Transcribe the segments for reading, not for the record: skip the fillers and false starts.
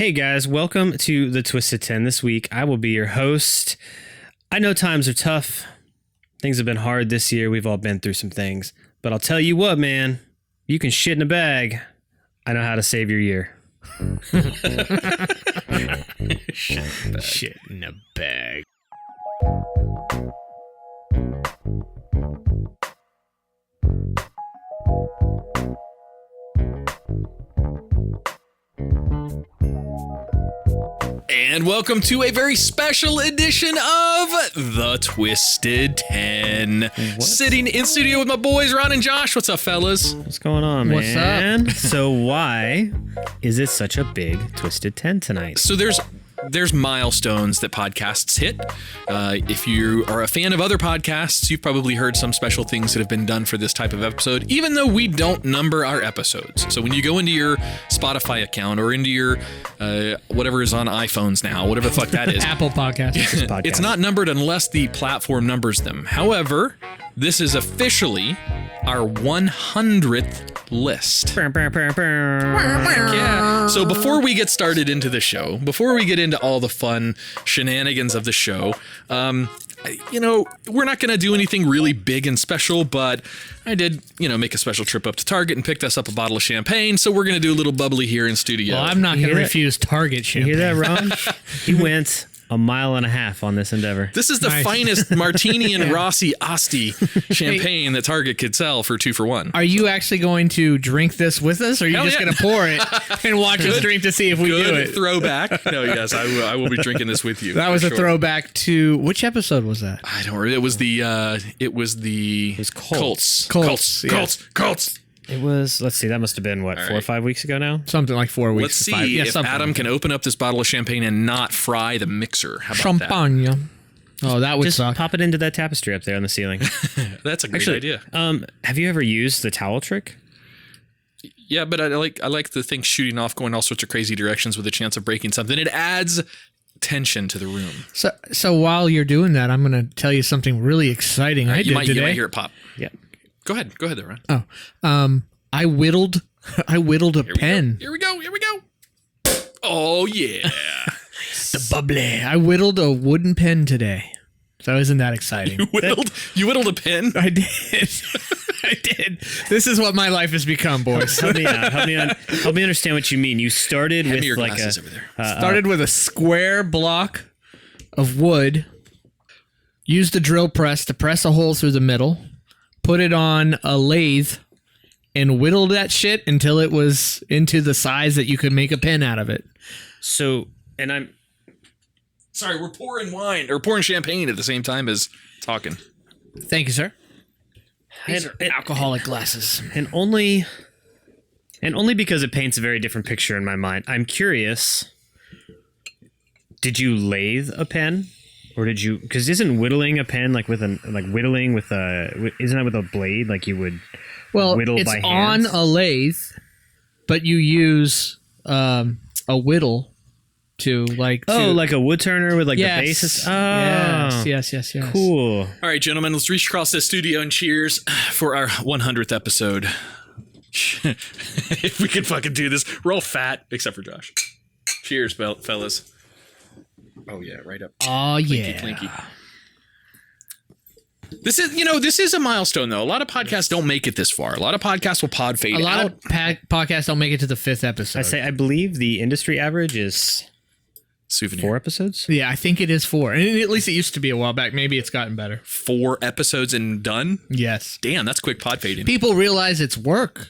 Hey guys, welcome to the Twisted 10. This week, I will be your host. I know times are tough. Things have been hard this year. We've all been through some things. But I'll tell you what, man. You can shit in a bag. I know how to save your year. Shit in a bag. And welcome to a very special edition of the Twisted 10. What? Sitting in studio with my boys, Ron and Josh. What's up, fellas? What's going on, man? What's up? So why is it such a big Twisted 10 tonight? So there's milestones that podcasts hit. If you are a fan of other podcasts, you've probably heard some special things that have been done for this type of episode, even though we don't number our episodes. So when you go into your Spotify account or into your whatever is on iPhones now, whatever the fuck that is. Apple Podcast. It's not numbered unless the platform numbers them. However, this is officially our 100th list. Yeah. So before we get started into the show, before we get into all the fun shenanigans of the show, we're not going to do anything really big and special, but I did, make a special trip up to Target and picked us up a bottle of champagne. So we're going to do a little bubbly here in studio. Well, I'm not going to refuse Target champagne. You hear that, Ron? He went a mile and a half on this endeavor. This is the finest Martini and Rossi Asti champagne that Target could sell for 2 for $1. Are you actually going to drink this with us, or are you just going to pour it and watch us drink to see if we do it? Throwback. No, yes, I will be drinking this with you. That was a throwback to which episode was that? I don't remember. It was Colts. Colts. It was, let's see, that must have been, 4 or 5 weeks ago now? Something like 4 weeks. Let's see if Adam can open up this bottle of champagne and not fry the mixer. How about Champagne. That? Oh, that would just suck. Pop it into that tapestry up there on the ceiling. That's a great idea. Have you ever used the towel trick? Yeah, but I like the thing shooting off, going all sorts of crazy directions with a chance of breaking something. It adds tension to the room. So while you're doing that, I'm going to tell you something really exciting I did today. You might hear it pop. Yeah. Go ahead there, Ron. I whittled a pen. Here we go. Oh yeah. The bubbly. I whittled a wooden pen today. So isn't that exciting? You whittled a pen? I did. I did. This is what my life has become, boys. Help me understand what you mean. You started with like started with a square block of wood. Used the drill press to press a hole through the middle. Put it on a lathe and whittled that shit until it was into the size that you could make a pen out of it. So, and I'm sorry, we're pouring champagne at the same time as talking. Thank you, sir. These are alcoholic glasses. And only because it paints a very different picture in my mind. I'm curious, did you lathe a pen? Or did you? Because isn't whittling a pen isn't that with a blade? Like you would whittle by hand? It's on a lathe, but you use a whittle to like a wood turner with the basis. Oh, yes. Cool. All right, gentlemen, let's reach across the studio and cheers for our 100th episode. If we can fucking do this, we're all fat except for Josh. Cheers, fellas. Oh yeah, right up. Oh yeah. Clinky. This is a milestone though. A lot of podcasts don't make it this far. A lot of podcasts will pod fade out. A lot of podcasts don't make it to the 5th episode. I believe the industry average is Souvenir. 4 episodes. Yeah, I think it is 4. And at least it used to be a while back. Maybe it's gotten better. 4 episodes and done? Yes. Damn, that's quick pod fading. People realize it's work.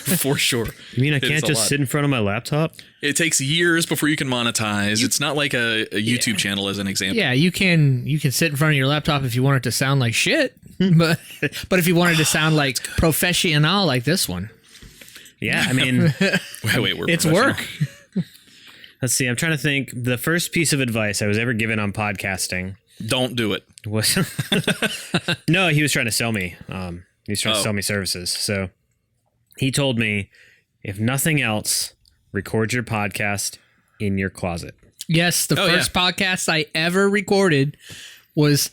For sure. You mean I can't just sit in front of my laptop? It takes years before you can monetize. It's not like a YouTube channel as an example. Yeah, you can sit in front of your laptop if you want it to sound like shit, but if you wanted to sound like professional like this one. Yeah, I mean, it's work. Let's see. I'm trying to think. The first piece of advice I was ever given on podcasting. Don't do it. Was no, he was trying to sell me. He was trying to sell me services. So he told me, if nothing else, record your podcast in your closet. Yes, the first podcast I ever recorded was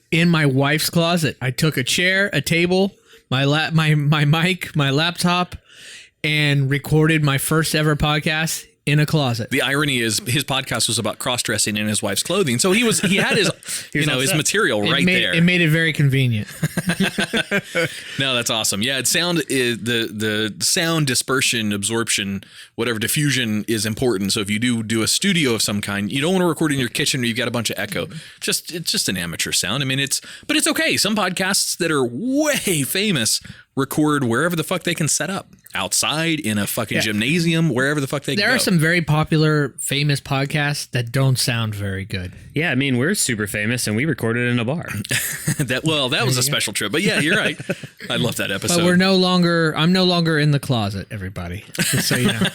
in my wife's closet. I took a chair, a table, my mic, my laptop, and recorded my first ever podcast in a closet. The irony is his podcast was about cross-dressing in his wife's clothing. So he had his, his material there. It made it very convenient. No, that's awesome. Yeah, the sound dispersion, absorption, whatever, diffusion is important. So if you do a studio of some kind, you don't want to record in your kitchen or you've got a bunch of echo. It's just an amateur sound. I mean, but it's okay. Some podcasts that are way famous record wherever the fuck they can set up. Outside, in a fucking gymnasium, wherever the fuck they can go. There are some very popular, famous podcasts that don't sound very good. Yeah, I mean, we're super famous and we recorded in a bar. That was a special trip. But yeah, you're right. I love that episode. But I'm no longer in the closet, everybody. Just so you know.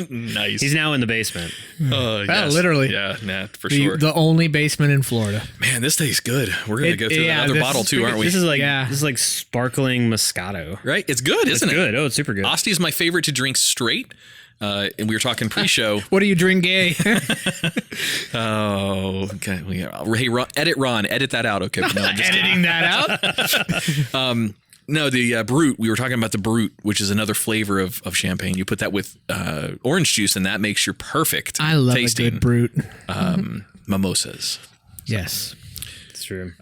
Nice. He's now in the basement. Yes. Literally. Yeah, for sure. The only basement in Florida. Man, this tastes good. We're going to go through another bottle too, aren't we? This is like sparkling Moscato. Right? It's good, isn't it? It's good. Oh, it's super good. Asti is my favorite to drink straight. And we were talking pre-show. What do you drink gay? Oh, okay. Hey, Ron, edit that out. Okay. No, Editing that out? No, the Brut. We were talking about the Brut, which is another flavor of champagne. You put that with orange juice, and that makes your perfect I love tasting a good Brut. Mimosas. Yes. It's true.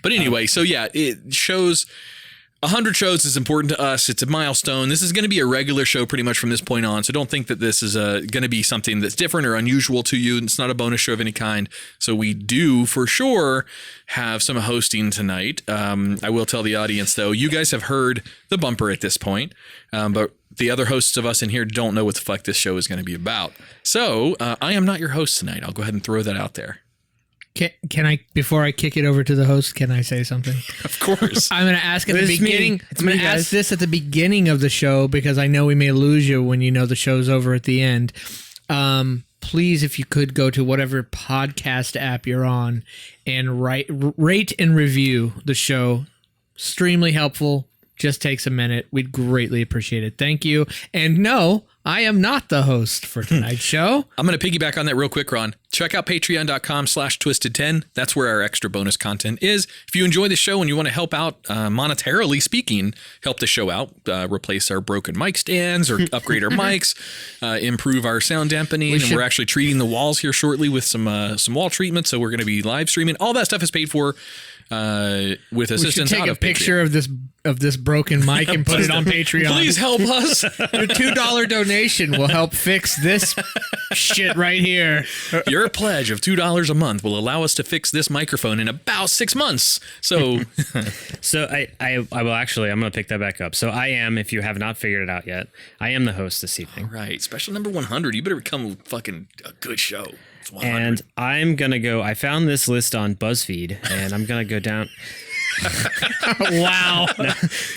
But anyway, so yeah, it shows 100 shows is important to us. It's a milestone. This is going to be a regular show pretty much from this point on. So don't think that this is going to be something that's different or unusual to you. It's not a bonus show of any kind. So we do for sure have some hosting tonight. I will tell the audience though, you guys have heard the bumper at this point, but the other hosts of us in here don't know what the fuck this show is going to be about. So I am not your host tonight. I'll go ahead and throw that out there. Can I, before I kick it over to the host, can I say something? Of course. I'm going to ask at the beginning. I'm going to guys. ask this at the beginning of the show because I know we may lose you when you know the show's over at the end. Please, if you could go to whatever podcast app you're on and rate and review the show. Extremely helpful. Just takes a minute. We'd greatly appreciate it. Thank you. And no, I am not the host for tonight's show. I'm going to piggyback on that real quick, Ron. Check out patreon.com/twisted10. That's where our extra bonus content is. If you enjoy the show and you want to help out, monetarily speaking, help the show out, replace our broken mic stands or upgrade our mics, improve our sound dampening. We're actually treating the walls here shortly with some wall treatment. So we're going to be live streaming. All that stuff is paid for with assistance out of Patreon. Take a picture of this broken mic and put it on Patreon. Please help us. Your $2 donation will help fix this shit right here. Your pledge of $2 a month will allow us to fix this microphone in about 6 months. So, I will actually, I'm going to pick that back up. So I am, if you have not figured it out yet, I am the host this evening. All right, special number 100. You better become fucking a good show. And I'm going to go, I found this list on BuzzFeed and I'm going to go down. Wow.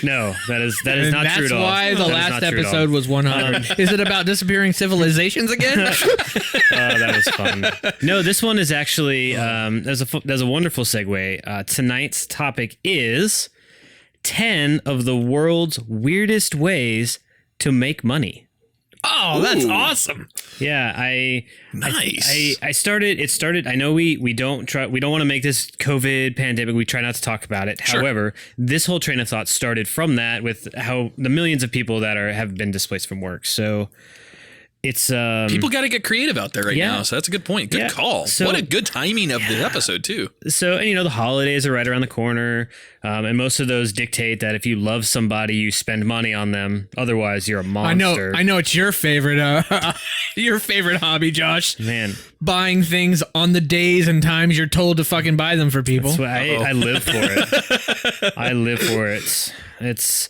No, that is not true at all. That's why the last episode was 100. Is it about disappearing civilizations again? That was fun. No, this one is actually, there's a wonderful segue. Tonight's topic is 10 of the world's weirdest ways to make money. Oh, that's awesome. Yeah, Nice. I started. I know we don't want to make this COVID pandemic. We try not to talk about it. Sure. However, this whole train of thought started from that with how the millions of people that have been displaced from work. So it's people got to get creative out there right now. So that's a good point. Good call. So, what a good timing of the episode too. So, and the holidays are right around the corner. And most of those dictate that if you love somebody, you spend money on them. Otherwise, you're a monster. I know it's your favorite hobby, Josh. Man, buying things on the days and times you're told to fucking buy them for people. That's what I live for it. I live for it. It's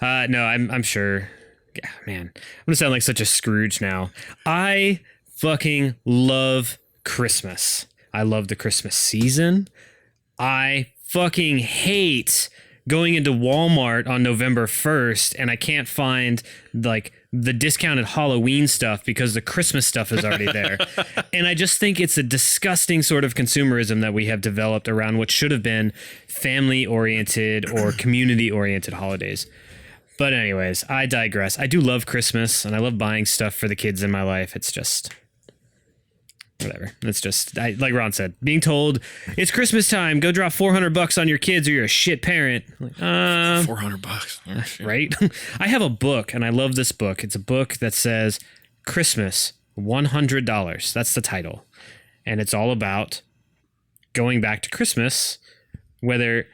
no, I'm sure. Yeah, man, I'm gonna sound like such a Scrooge now. I fucking love Christmas. I love the Christmas season. I fucking hate going into Walmart on November 1st and I can't find like the discounted Halloween stuff because the Christmas stuff is already there. And I just think it's a disgusting sort of consumerism that we have developed around what should have been family-oriented or community-oriented holidays. But anyways, I digress. I do love Christmas and I love buying stuff for the kids in my life. It's just, whatever. It's just like Ron said, being told it's Christmas time, go drop $400 on your kids or you're a shit parent. Like, $400. Right? I have a book and I love this book. It's a book that says Christmas, $100. That's the title. And it's all about going back to Christmas, whether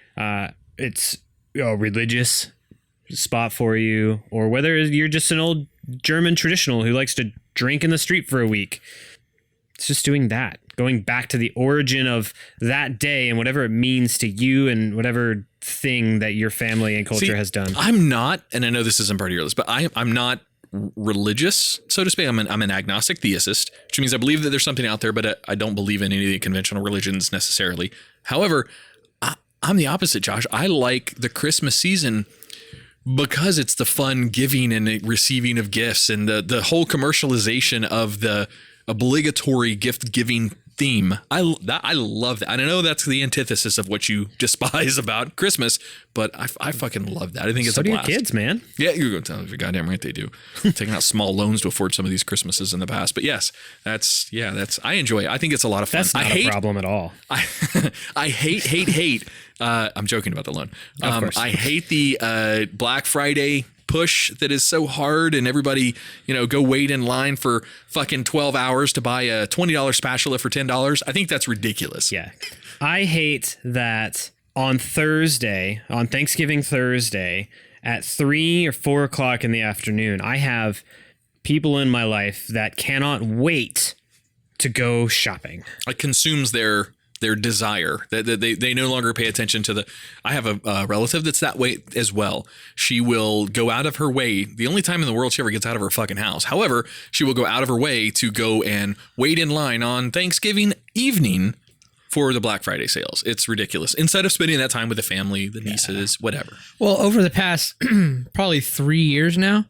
it's a religious spot for you or whether you're just an old German traditional who likes to drink in the street for a week. It's just doing that, going back to the origin of that day and whatever it means to you and whatever thing that your family and culture has done. I'm not, and I know this isn't part of your list, but I'm not religious, so to speak. I'm an agnostic theist, which means I believe that there's something out there, but I don't believe in any of the conventional religions necessarily. However, I'm the opposite, Josh. I like the Christmas season because it's the fun giving and receiving of gifts and the whole commercialization of the obligatory gift giving theme. I love that. I know that's the antithesis of what you despise about Christmas, but I fucking love that. I think it's so a blast. So do your kids, man. Yeah, you're going to tell them. You're goddamn right they do. Taking out small loans to afford some of these Christmases in the past. But yes, I enjoy it. I think it's a lot of fun. That's not a problem at all. I hate. I'm joking about the loan. Of course. I hate the Black Friday push that is so hard and everybody, go wait in line for fucking 12 hours to buy a $20 spatula for $10. I think that's ridiculous. Yeah. I hate that on Thanksgiving Thursday at 3 or 4 o'clock in the afternoon, I have people in my life that cannot wait to go shopping. It consumes their desire that they no longer pay attention to I have a relative that's that way as well. She will go out of her way. The only time in the world she ever gets out of her fucking house. However, she will go out of her way to go and wait in line on Thanksgiving evening for the Black Friday sales. It's ridiculous. Instead of spending that time with the family, the nieces, whatever. Well, over the past probably 3 years now,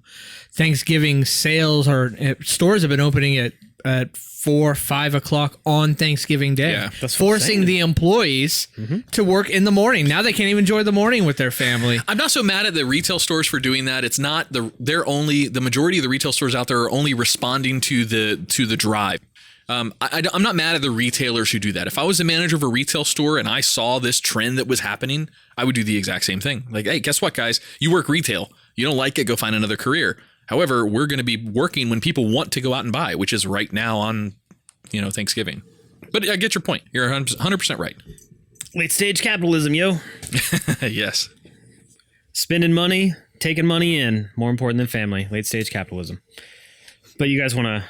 Thanksgiving sales stores have been opening at 4, 5 o'clock on Thanksgiving Day, that's forcing the employees to work in the morning. Now they can't even enjoy the morning with their family. I'm not so mad at the retail stores for doing that. It's not the majority of the retail stores out there are only responding to the drive. I'm not mad at the retailers who do that. If I was the manager of a retail store and I saw this trend that was happening, I would do the exact same thing. Like, hey, guess what, guys? You work retail. You don't like it, go find another career. However, we're going to be working when people want to go out and buy, which is right now on, Thanksgiving. But I get your point. You're 100% right. Late stage capitalism, yo. Yes. Spending money, taking money in, more important than family. Late stage capitalism. But you guys want to...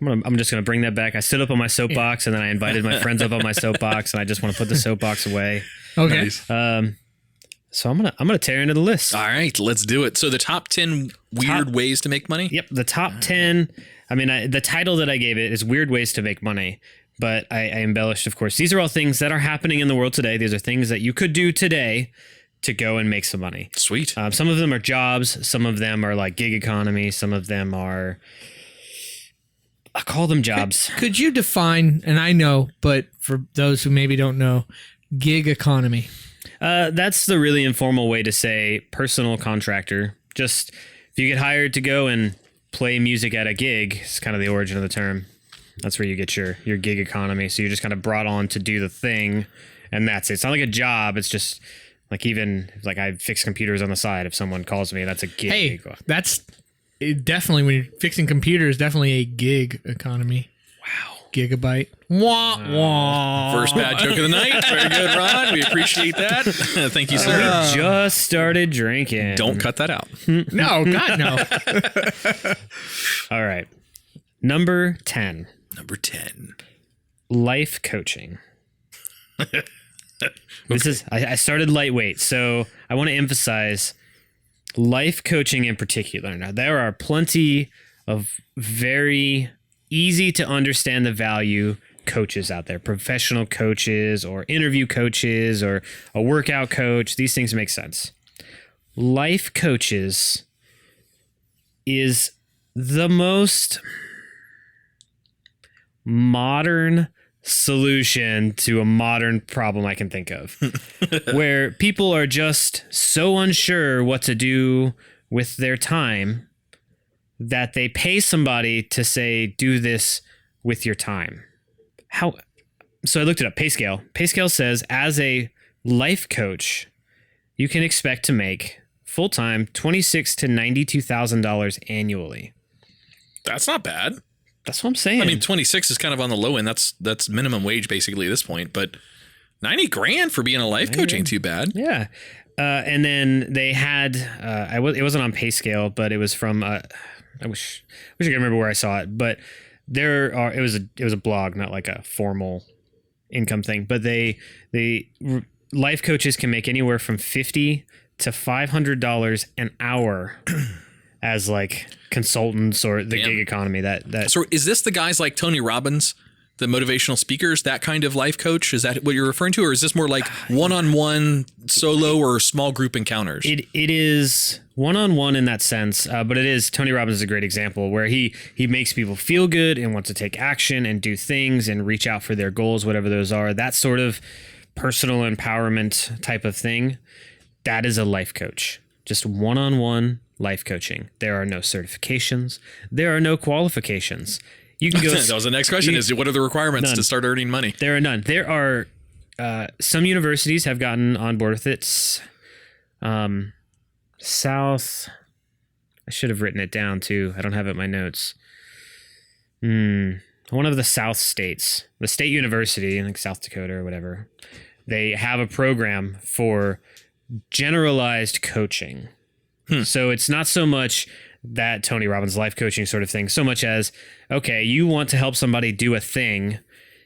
I'm just going to bring that back. I stood up on my soapbox and then I invited my friends up on my soapbox and I just want to put the soapbox away. Okay. Nice. So I'm gonna tear into the list. All right, let's do it. So the top 10 weird ways to make money? Yep, the top 10. I mean, the title that I gave it is Weird Ways to Make Money, but I embellished, of course. These are all things that are happening in the world today. These are things that you could do today to go and make some money. Sweet. Some of them are jobs. Some of them are like gig economy. Some of them are... I call them jobs. Could you define, and I know, but for those who maybe don't know, gig economy? That's the really informal way to say personal contractor. Just if you get hired to go and play music at a gig, it's kind of the origin of the term. That's where you get your gig economy. So you're just kind of brought on to do the thing, and that's it. It's not like a job. It's just like I fix computers on the side. If someone calls me, that's a gig. Hey, that's definitely, when you're fixing computers, definitely a gig economy. Wow. Gigabyte. Wah, wah. First bad joke of the night. Very good, Ron. We appreciate that. Thank you, sir. We just started drinking. Don't cut that out. No, God, no. All right. Number 10. Number 10. Life coaching. This is, I started lightweight, so I want to emphasize life coaching in particular. Now, there are plenty of very easy to understand the value coaches out there, professional coaches or interview coaches or a workout coach. These things make sense. Life coaches is the most modern solution to a modern problem I can think of, where people are just so unsure what to do with their time that they pay somebody to say, do this with your time. So I looked it up. PayScale. PayScale says as a life coach, you can expect to make full-time $26,000 to $92,000 annually. That's not bad. That's what I'm saying. I mean, 26 is kind of on the low end. That's minimum wage basically at this point, but 90 grand for being a life coach ain't too bad. Yeah. And then they had, it wasn't on PayScale, but it was from, I wish I could remember where I saw it, but it was a blog, not like a formal income thing, but life coaches can make anywhere from $50 to $500 an hour as like consultants or the gig economy. So is this the guys like Tony Robbins, the motivational speakers, that kind of life coach? Is that what you're referring to? Or is this more like one-on-one solo or small group encounters? It is one-on-one in that sense, but it is, Tony Robbins is a great example where he makes people feel good and want to take action and do things and reach out for their goals, whatever those are. That sort of personal empowerment type of thing, that is a life coach. Just one-on-one life coaching. There are no certifications. There are no qualifications. You can go. That was the next question: is what are the requirements to start earning money? There are none. There are some universities have gotten on board with it. South. I should have written it down too. I don't have it in my notes. One of the South states, the state university in like South Dakota or whatever, they have a program for generalized coaching. So it's not so much that Tony Robbins life coaching sort of thing, so much as, okay, you want to help somebody do a thing.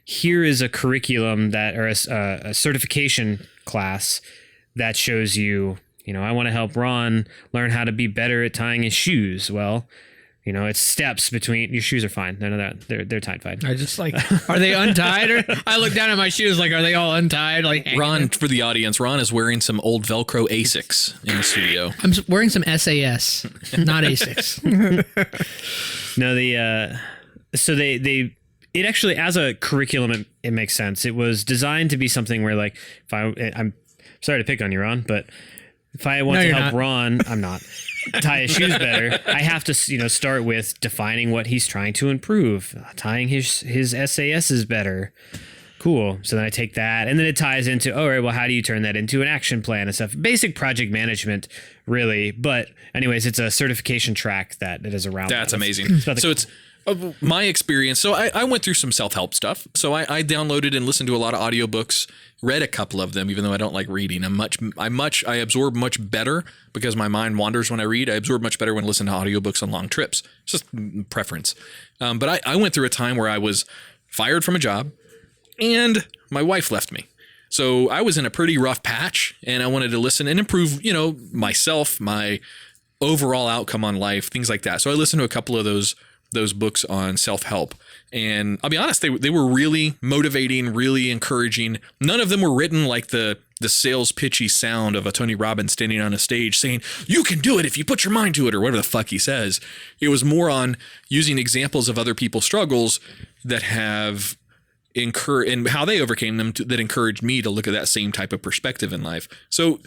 Here is a curriculum or a certification class that shows you, I want to help Ron learn how to be better at tying his shoes. Well, it's steps between. Your shoes are fine. They're tied fine. I just like, are they untied? Or I look down at my shoes like, are they all untied? Like Ron, for the audience, Ron is wearing some old Velcro Asics in the studio. I'm wearing some SAS, not Asics. No, so it actually, as a curriculum, it makes sense. It was designed to be something where, like, I'm sorry to pick on you, Ron, but if I want to help Ron, I'm not, tie his shoes better, I have to, start with defining what he's trying to improve. Tying his SAS is better. Cool. So then I take that, and then it ties into, all right, well, how do you turn that into an action plan and stuff? Basic project management, really. But anyways, it's a certification track that is around. That's amazing. So it's my experience. So I went through some self-help stuff. So I downloaded and listened to a lot of audiobooks, read a couple of them, even though I don't like reading. I absorb much better because my mind wanders when I read. I absorb much better when I listen to audiobooks on long trips. It's just preference. But I went through a time where I was fired from a job and my wife left me. So I was in a pretty rough patch and I wanted to listen and improve, myself, my overall outcome on life, things like that. So I listened to a couple of those books on self-help, and I'll be honest, they were really motivating, really encouraging. None of them were written like the sales pitchy sound of a Tony Robbins standing on a stage saying, you can do it if you put your mind to it, or whatever the fuck he says. It was more on using examples of other people's struggles that have and how they overcame them that encouraged me to look at that same type of perspective in life. So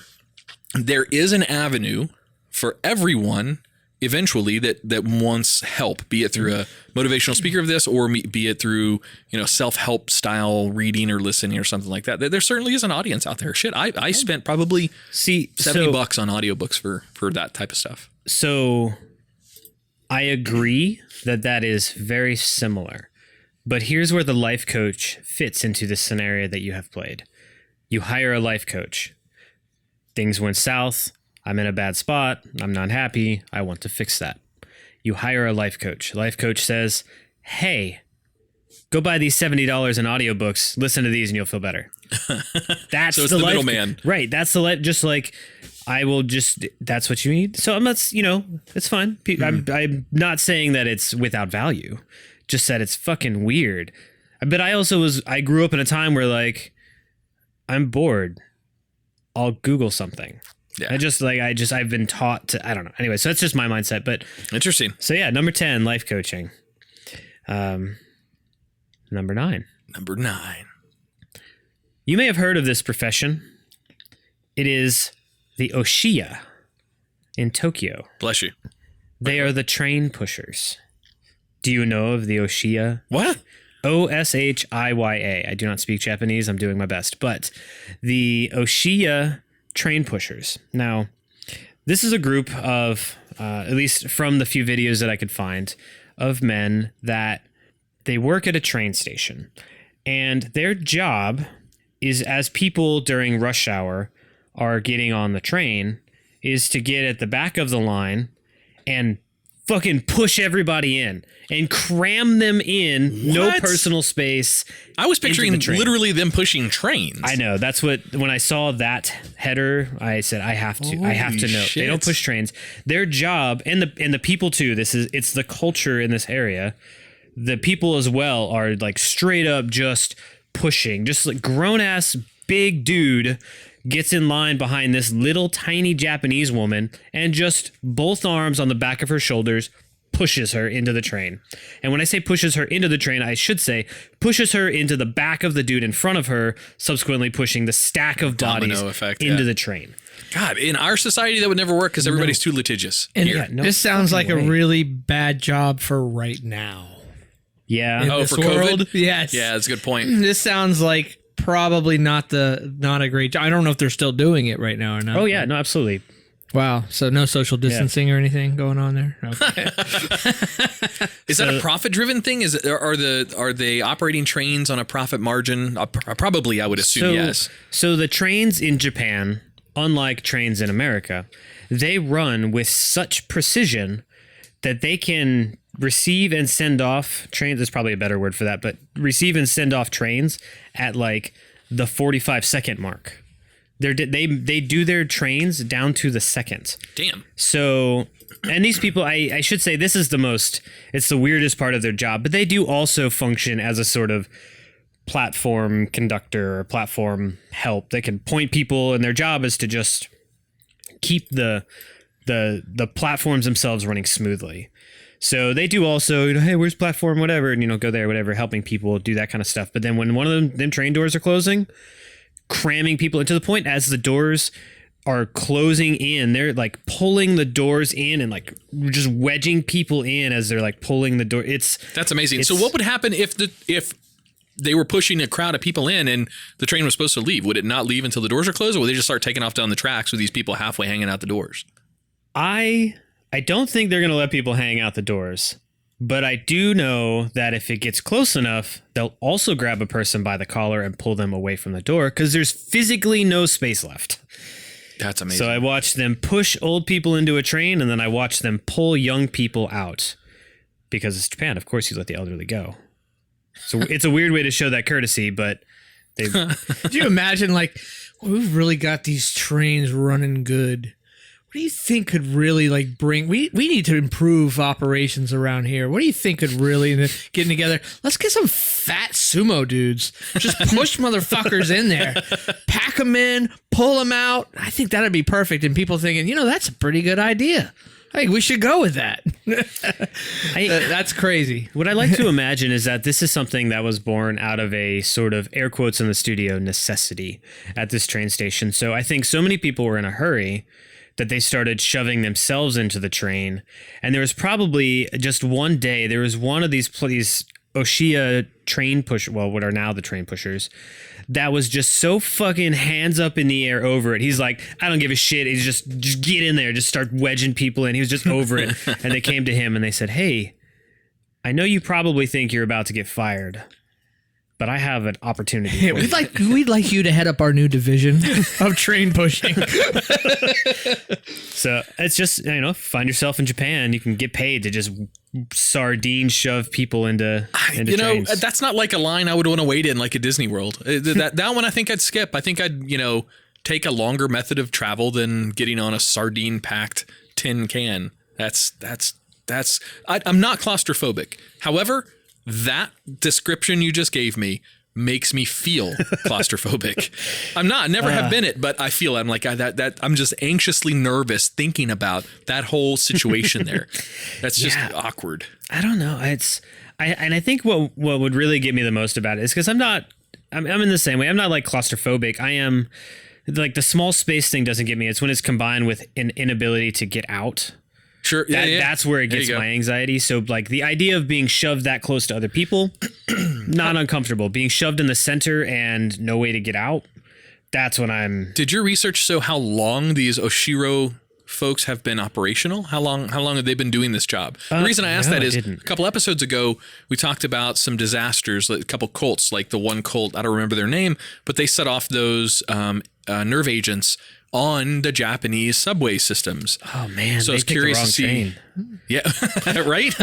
there is an avenue for everyone eventually that wants help, be it through a motivational speaker of this, or be it through, self-help style reading or listening or something like that. There certainly is an audience out there. Shit, I spent probably $70 on audiobooks for that type of stuff. So I agree that is very similar, but here's where the life coach fits into the scenario that you have played. You hire a life coach. Things went south. I'm in a bad spot. I'm not happy. I want to fix that. You hire a life coach. Life coach says, hey, go buy these $70 in audiobooks. Listen to these and you'll feel better. That's so it's the middleman. Right. That's the life. Just like that's what you need. So I'm not, it's fine. I'm not saying that it's without value, just that it's fucking weird. But I grew up in a time where, like, I'm bored. I'll Google something. Yeah. I've been taught to, I don't know. Anyway, so that's just my mindset, but interesting. So yeah, number 10, life coaching. Number 9. You may have heard of this profession. It is the Oshiya in Tokyo. Bless you. They are the train pushers. Do you know of the Oshiya? What? Oshiya. I do not speak Japanese. I'm doing my best. But the Oshiya train pushers. Now, this is a group of, at least from the few videos that I could find, of men that they work at a train station. And their job is, as people during rush hour are getting on the train, is to get at the back of the line and fucking push everybody in and cram them in. No personal space. I was picturing literally them pushing trains. I know. That's what, when I saw that header, I said, I have to know. Shit. They don't push trains. Their job, and the people too, it's the culture in this area. The people as well are like straight up just pushing, just like grown ass big dude gets in line behind this little tiny Japanese woman and just both arms on the back of her shoulders pushes her into the train. And when I say pushes her into the train, I should say pushes her into the back of the dude in front of her, subsequently pushing the stack of bodies into the train. God, in our society that would never work because everybody's too litigious. And this sounds like a really bad job for right now. Yeah. In this for world? COVID? Yes. Yeah, that's a good point. This sounds like probably not a great job. I don't know if they're still doing it right now or not. Oh yeah, no, absolutely. Wow. So no social distancing or anything going on there? Okay. Is that a profit-driven thing? Are they operating trains on a profit margin? Probably, I would assume, yes. So the trains in Japan, unlike trains in America, they run with such precision that they can receive and send off trains. There's probably a better word for that, but receive and send off trains at like the 45-second mark. They do their trains down to the second. Damn. So, and these people, I should say, it's the weirdest part of their job, but they do also function as a sort of platform conductor or platform help. They can point people, and their job is to just keep the platforms themselves running smoothly. So they do also, hey, where's platform, whatever, and, go there, whatever, helping people do that kind of stuff. But then when one of them train doors are closing, cramming people into the point as the doors are closing in, they're like pulling the doors in and like just wedging people in as they're like pulling the door. That's amazing. So what would happen if they were pushing a crowd of people in and the train was supposed to leave? Would it not leave until the doors are closed, or would they just start taking off down the tracks with these people halfway hanging out the doors? I don't think they're going to let people hang out the doors, but I do know that if it gets close enough, they'll also grab a person by the collar and pull them away from the door because there's physically no space left. That's amazing. So I watched them push old people into a train, and then I watched them pull young people out because it's Japan. Of course, you let the elderly go. So it's a weird way to show that courtesy, but they. Could you imagine, like, we've really got these trains running good. What do you think could really like bring? We need to improve operations around here. What do you think could really getting together? Let's get some fat sumo dudes. Just push motherfuckers in there, pack them in, pull them out. I think that'd be perfect. And people thinking, that's a pretty good idea. I think we should go with that. That's crazy. What I like to imagine is that this is something that was born out of a sort of air quotes in the studio necessity at this train station. So I think so many people were in a hurry that they started shoving themselves into the train. And there was probably just one day, there was one of these Oshiya train what are now the train pushers, that was just so fucking hands up in the air over it. He's like, I don't give a shit. He's just get in there, just start wedging people in. He was just over it. And they came to him and they said, hey, I know you probably think you're about to get fired, but I have an opportunity. Yeah, we'd like you to head up our new division of train pushing. So it's just, find yourself in Japan. You can get paid to just sardine shove people into trains. That's not like a line I would want to wait in like a Disney World. That one I think I'd skip. I think I'd, take a longer method of travel than getting on a sardine packed tin can. I'm not claustrophobic. However, that description you just gave me makes me feel claustrophobic. I'm not, never have been it, but I feel it. I'm like I'm just anxiously nervous thinking about that whole situation there. That's just awkward. I don't know. I think what would really get me the most about it is because I'm in the same way. I'm not like claustrophobic. I am like the small space thing doesn't get me. It's when it's combined with an inability to get out. Sure. That's where it gets my anxiety. So like the idea of being shoved that close to other people, not uncomfortable. Being shoved in the center and no way to get out. That's when I'm. Did your research show how long these Oshiro folks have been operational? How long have they been doing this job? The reason I asked that is a couple episodes ago, we talked about some disasters, like a couple cults, like the one cult, I don't remember their name, but they set off those nerve agents on the Japanese subway systems. Oh man, so I was curious to see. Train. Yeah, right.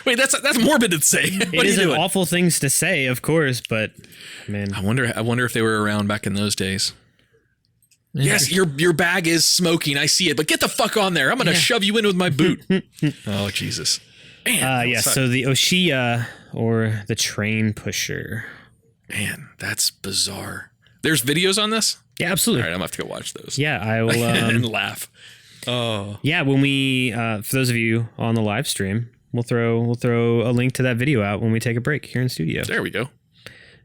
Wait, that's morbid to say. It is an awful things to say, of course, but man, I wonder if they were around back in those days. Yes, your bag is smoking. I see it, but get the fuck on there. I'm gonna shove you in with my boot. Oh Jesus. Man, so the Oshiya or the train pusher. Man, that's bizarre. There's videos on this? Yeah, absolutely. All right, I'm gonna have to go watch those. Yeah, I will and laugh. Oh. Yeah, when we for those of you on the live stream, we'll throw a link to that video out when we take a break here in studio. There we go.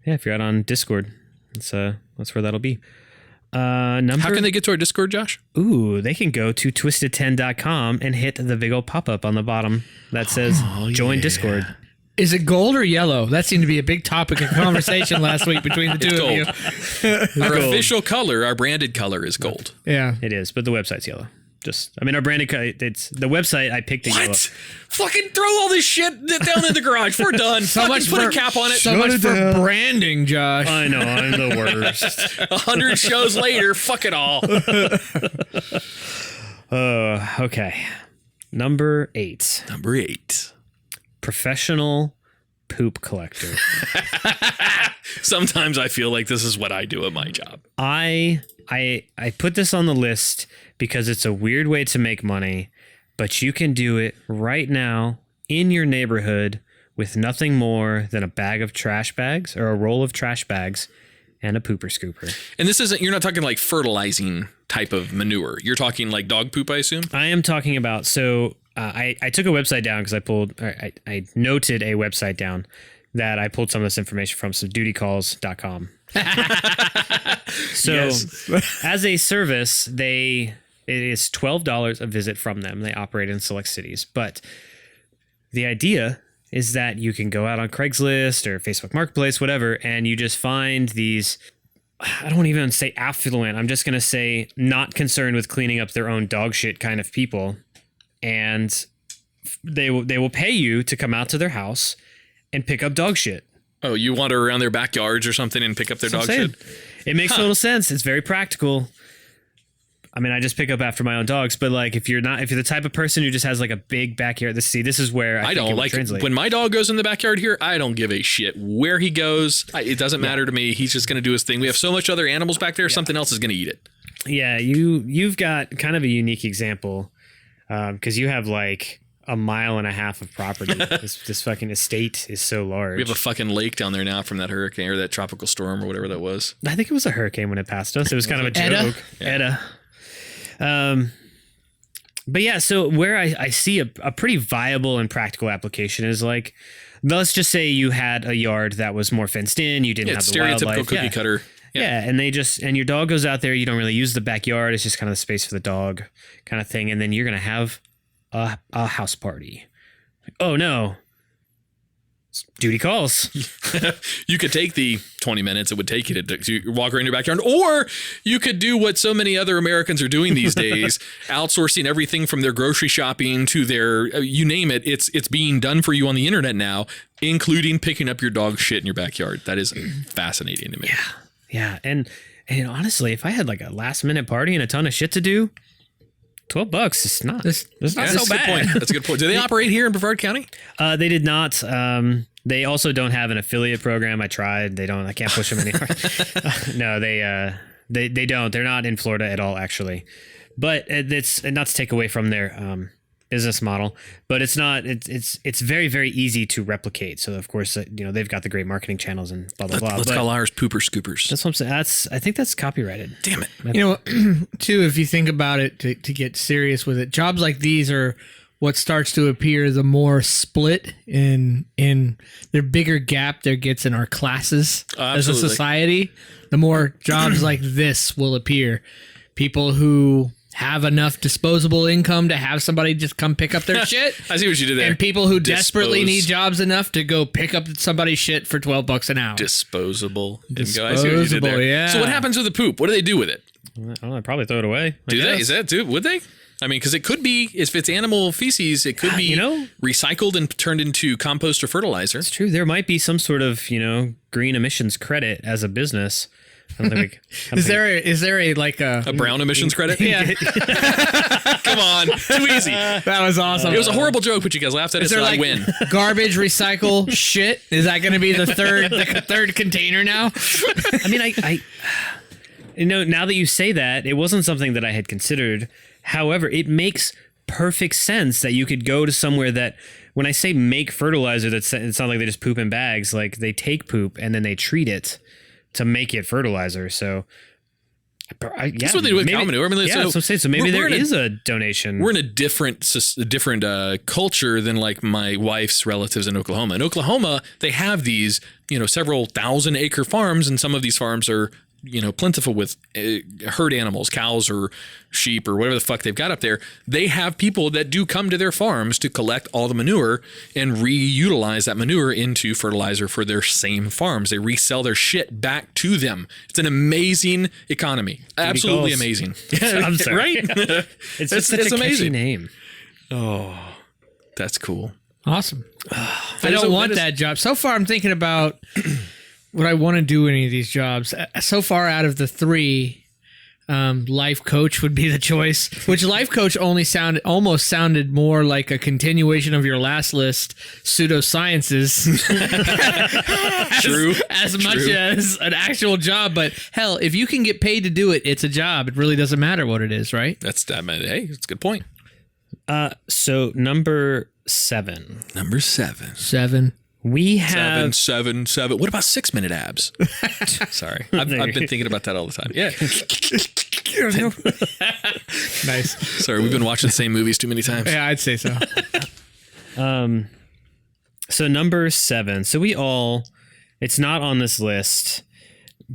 Yeah, if you're out on Discord, that's where that'll be. How can they get to our Discord, Josh? Ooh, they can go to twisted10.com and hit the big old pop-up on the bottom that says join Discord. Is it gold or yellow? That seemed to be a big topic of conversation last week between the two of you. Our official color, our branded color is gold. Yeah. It is, but the website's yellow. Our branded, it's the website. I picked the yellow. Fucking throw all this shit down in the garage. We're done. So much put a cap on it. So much for branding, Josh. I know, I'm the worst. 100 shows later, fuck it all. Okay. Number 8. Professional poop collector. Sometimes I feel like this is what I do at my job. I put this on the list because it's a weird way to make money, but you can do it right now in your neighborhood with nothing more than a bag of trash bags or a roll of trash bags and a pooper scooper. And this isn't, you're not talking like fertilizing type of manure. You're talking like dog poop, I assume? I am talking about, I took a website down because I noted a website down that I pulled some of this information from, so dutycalls.com. So as a service, it is $12 a visit from them. They operate in select cities, but the idea is that you can go out on Craigslist or Facebook Marketplace, whatever, and you just find these, I don't even say affluent, I'm just going to say not concerned with cleaning up their own dog shit kind of people. And they will pay you to come out to their house and pick up dog shit. Oh, you wander around their backyards or something and pick up their dog shit? It makes total sense. It's very practical. I mean, I just pick up after my own dogs, but like if you're the type of person who just has like a big backyard, this is where I don't like translate. When my dog goes in the backyard here, I don't give a shit where he goes. It doesn't matter to me. He's just going to do his thing. We have so much other animals back there. Something else is going to eat it. Yeah. You've got kind of a unique example. Because you have like 1.5 miles of property. This fucking estate is so large. We have a fucking lake down there now from that hurricane or that tropical storm or whatever that was. I think it was a hurricane when it passed us. It was kind of a joke. Edda. But yeah, so where I see a pretty viable and practical application is like, let's just say you had a yard that was more fenced in. You didn't have the wildlife. Stereotypical cookie cutter. Yeah, and and your dog goes out there, you don't really use the backyard, it's just kind of the space for the dog kind of thing, and then you're going to have a house party. Oh no. Duty calls. You could take the 20 minutes it would take you to walk around your backyard, or you could do what so many other Americans are doing these days, outsourcing everything from their grocery shopping to their, you name it, it's being done for you on the internet now, including picking up your dog shit in your backyard. That is fascinating to me. Yeah, and honestly, if I had like a last minute party and a ton of shit to do, $12 is not. It's not so bad. That's a good point. Do they operate here in Brevard County? They did not. They also don't have an affiliate program. I tried. They don't. I can't push them anymore. No, they don't. They're not in Florida at all, actually. But it's not to take away from their business model, but it's not. It's very, very easy to replicate. So of course, they've got the great marketing channels and blah blah blah. Let's call ours pooper scoopers. That's what I'm saying. I think that's copyrighted. Damn it. Too, if you think about it, to get serious with it, jobs like these are what starts to appear the more split in their bigger gap there gets in our classes as a society. The more jobs like this will appear. People who have enough disposable income to have somebody just come pick up their shit. I see what you did there. And people who desperately need jobs enough to go pick up somebody's shit for $12 an hour. Disposable. Disposable, I see what you did there. yeah. So what happens with the poop? What do they do with it? Oh, I'd probably throw it away. Do they? Is that would they? I mean, because it could be, if it's animal feces, it could be recycled and turned into compost or fertilizer. It's true. There might be some sort of, green emissions credit as a business. I don't think Is there a brown emissions credit? Yeah. Come on, too easy. That was awesome. It was a horrible joke, but you guys laughed at it, so I win. Garbage, recycle, shit? Is that going to be the third container now? I mean, I now that you say that, it wasn't something that I had considered. However, it makes perfect sense that you could go to somewhere that, when I say make fertilizer, it's not like they just poop in bags. Like, they take poop and then they treat it to make it fertilizer. So, that's what they do with cow manure. I mean, that's what I'm saying. So maybe there is a donation. We're in a different culture than like my wife's relatives in Oklahoma. In Oklahoma, they have these, several 1,000-acre farms, and some of these farms are, plentiful with herd animals, cows or sheep or whatever the fuck they've got up there. They have people that do come to their farms to collect all the manure and reutilize that manure into fertilizer for their same farms. They resell their shit back to them. It's an amazing economy. Absolutely amazing. I'm sorry. Right? It's just such a amazing name. Oh, that's cool. Awesome. I don't want that job. So far, I'm thinking about would I want to do any of these jobs. So far, out of the three, life coach would be the choice, which life coach almost sounded more like a continuation of your last list, pseudosciences. True. As much as an actual job. But hell, if you can get paid to do it, it's a job. It really doesn't matter what it is, right? Hey, that's a good point. So number 7. Number 7. 7. We have 7. What about 6-minute abs? Sorry, I've been thinking about that all the time. Yeah. Nice. Sorry, we've been watching the same movies too many times. Yeah, I'd say so. So number 7. So it's not on this list,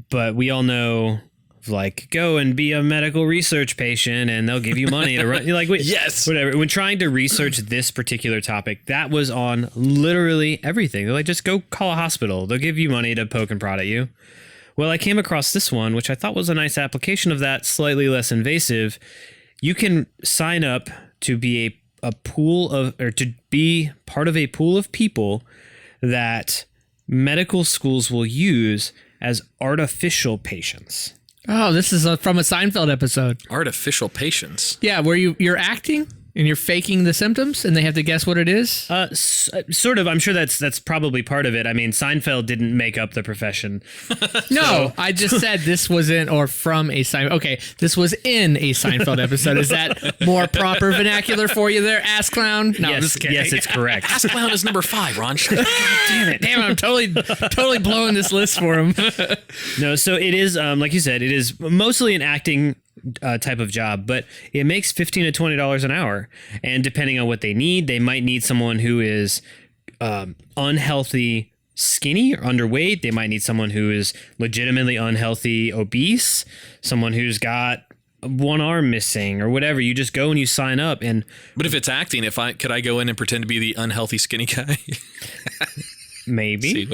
but we all know, like, go and be a medical research patient and they'll give you money to run. Like, yes, whatever. When trying to research this particular topic, that was on literally everything. They're like, just go call a hospital. They'll give you money to poke and prod at you. Well, I came across this one, which I thought was a nice application of that, slightly less invasive. You can sign up to be to be part of a pool of people that medical schools will use as artificial patients. Oh, this is from a Seinfeld episode. Artificial patients. Yeah, where you're acting and you're faking the symptoms and they have to guess what it is? Sort of. I'm sure that's probably part of it. I mean, Seinfeld didn't make up the profession. No, I just said this was in or from a Seinfeld. Okay, this was in a Seinfeld episode. Is that more proper vernacular for you there, ass clown? No, yes, it's correct. Ass clown is number 5, Ron. Damn it. Damn, I'm totally blowing this list for him. No, so it is, like you said, it is mostly an acting type of job, but it makes $15 to $20 an hour. And depending on what they need, they might need someone who is unhealthy, skinny, or underweight. They might need someone who is legitimately unhealthy, obese, someone who's got one arm missing or whatever. You just go and you sign up. But if it's acting, could I go in and pretend to be the unhealthy, skinny guy? Maybe.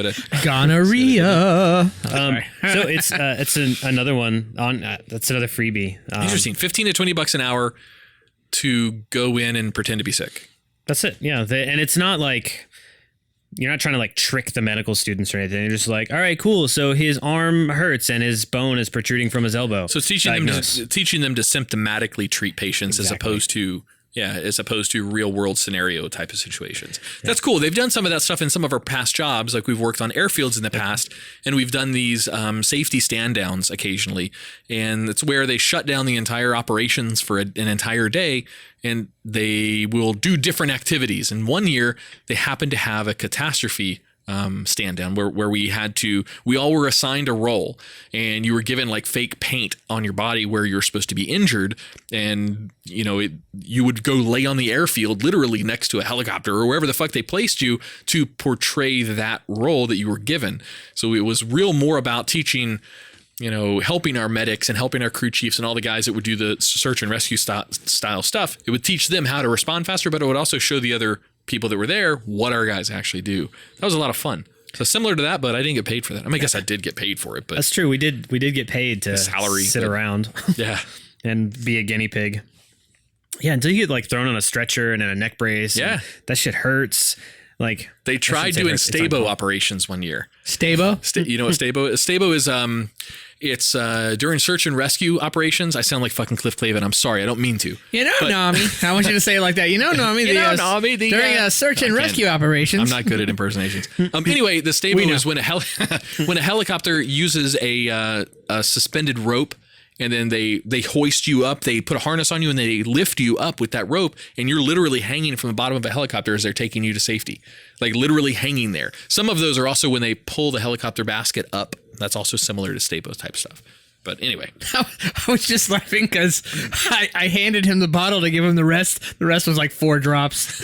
Gonorrhea. So it's another one on that's another freebie. Interesting. $15 to $20 an hour to go in and pretend to be sick. That's it. Yeah. And it's not like you're not trying to like trick the medical students or anything. You're just like, all right, cool. So his arm hurts and his bone is protruding from his elbow. So it's teaching them to symptomatically treat patients as opposed to real world scenario type of situations. Yeah. That's cool. They've done some of that stuff in some of our past jobs. Like we've worked on airfields in the past, and we've done these safety stand downs occasionally. And it's where they shut down the entire operations for an entire day, and they will do different activities. And one year they happened to have a catastrophe stand down where we all were assigned a role, and you were given like fake paint on your body where you're supposed to be injured, and you would go lay on the airfield literally next to a helicopter or wherever the fuck they placed you to portray that role that you were given. So it was more about teaching helping our medics and helping our crew chiefs and all the guys that would do the search and rescue style stuff. It would teach them how to respond faster, but it would also show the other people that were there what our guys actually do. That was a lot of fun. So similar to that, but I didn't get paid for that. I mean, I guess I did get paid for it, but That's true. We did get paid to sit around yeah. and be a guinea pig. Yeah, until you get like thrown on a stretcher and in a neck brace. Yeah. That shit hurts. Like They tried doing Stabo operations one year. Stabo? You know what Stabo is? Stabo is it's during search and rescue operations. I sound like fucking Cliff Clavin. I'm sorry, I don't mean to. Nami. I want you to say it like that. Nami. Nami. During search and rescue operations. I'm not good at impersonations. Anyway, the Stabo is when when a helicopter uses a suspended rope. And then they hoist you up, they put a harness on you, and they lift you up with that rope, and you're literally hanging from the bottom of a helicopter as they're taking you to safety. Like literally hanging there. Some of those are also when they pull the helicopter basket up. That's also similar to Stabo type stuff. But anyway. I was just laughing because I handed him the bottle to give him the rest. The rest was like 4 drops.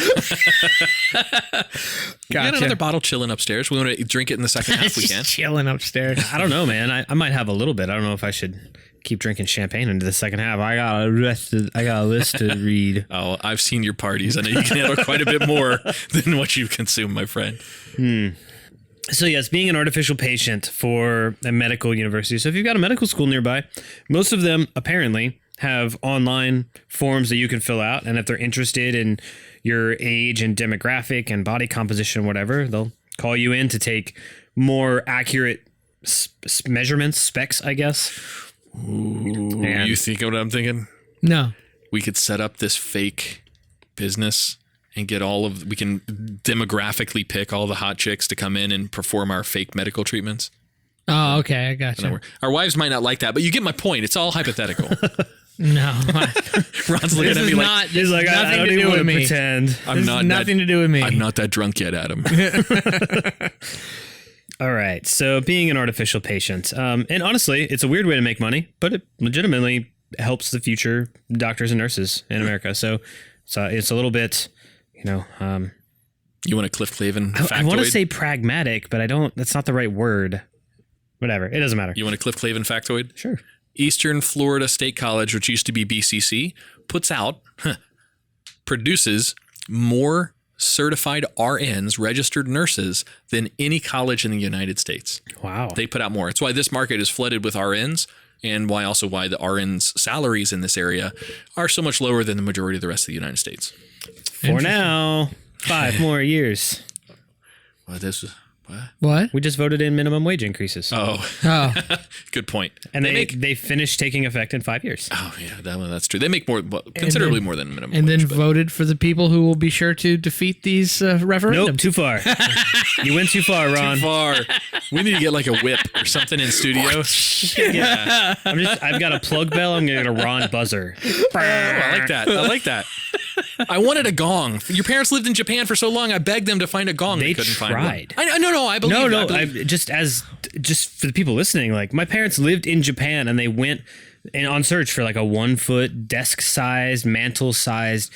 Gotcha. We got another bottle chilling upstairs. We want to drink it in the second half. We can. Chilling upstairs. I don't know, man. I might have a little bit. I don't know if I should keep drinking champagne into the second half. I got a list to read. Oh, I've seen your parties. I know you can handle quite a bit more than what you consume, my friend. So yes, being an artificial patient for a medical university. So if you've got a medical school nearby, most of them apparently have online forms that you can fill out. And if they're interested in your age and demographic and body composition, whatever, they'll call you in to take more accurate measurements, specs, I guess. Ooh, you think of what I'm thinking? No. We could set up this fake business and get we can demographically pick all the hot chicks to come in and perform our fake medical treatments. Oh, okay. I got you. Our wives might not like that, but you get my point. It's all hypothetical. No. Ron's looking at me like, he's like, I don't even want to pretend. Nothing to do with me. I'm not that drunk yet, Adam. All right. So being an artificial patient, and honestly, it's a weird way to make money, but it legitimately helps the future doctors and nurses in America. So it's a little bit, you want a Cliff Clavin factoid? I want to say pragmatic, but I don't. That's not the right word. Whatever. It doesn't matter. You want a Cliff Clavin factoid? Sure. Eastern Florida State College, which used to be BCC, produces more certified RNs, registered nurses, than any college in the United States. Wow. They put out more. It's why this market is flooded with RNs, and why the RNs' salaries in this area are so much lower than the majority of the rest of the United States. For now, 5 more years. What? We just voted in minimum wage increases. Oh. Good point. And they finished taking effect in 5 years. Oh, yeah, that's true. They make considerably more than minimum and wage. And then voted for the people who will be sure to defeat these referendums. Nope, too far. You went too far, Ron. Too far. We need to get like a whip or something in studio. Yeah. I've got a plug bell. I'm going to get a Ron buzzer. Oh, I like that. I wanted a gong. Your parents lived in Japan for so long. I begged them to find a gong. They couldn't find one. I believe. No. Just for the people listening, like my parents lived in Japan and they went on search for like a 1-foot desk-sized, mantle-sized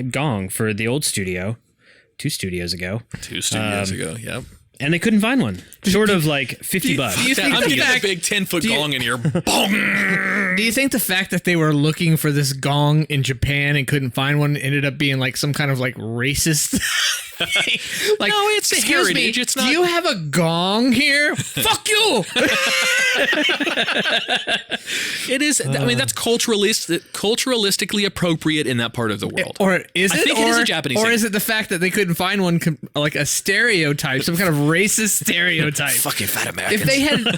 gong for the old studio 2 studios ago. 2 studios ago, yep. And they couldn't find one. Short of like $50. I'm getting a big 10-foot gong in here. Do you think the fact that they were looking for this gong in Japan and couldn't find one ended up being like some kind of like racist thing? Like, no, it's a heritage. It's not. Do you have a gong here? Fuck you! It is. I mean, that's culturalistically appropriate in that part of the world. Or is it? I think it is a Japanese thing. Or is it the fact that they couldn't find one like a stereotype, some kind of racist stereotype? Fucking fat Americans.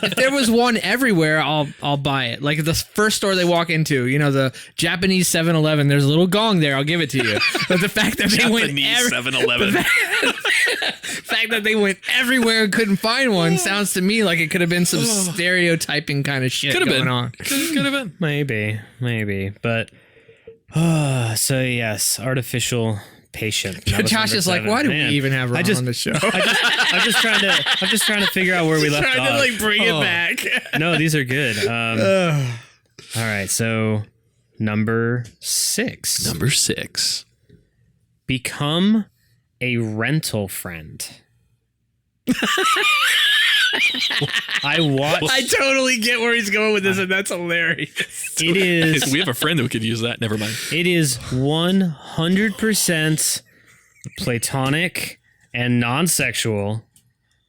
If there was one everywhere, I'll buy it. Like the first store they walk into, the Japanese 7-Eleven, there's a little gong there. I'll give it to you. But the fact that they went 7-Eleven. fact that they went everywhere and couldn't find one sounds to me like it could have been some stereotyping kind of shit going on. Could have been. Maybe. But so yes, artificial patient. Josh is like, why do we even have Ron on the show? I'm just trying to figure out where we left off. Trying to like bring it back. No, these are good. All right, so number 6. Become a rental friend. I watched. I totally get where he's going with this, and that's hilarious. It is. We have a friend who could use that. Never mind. It is 100% platonic and non-sexual,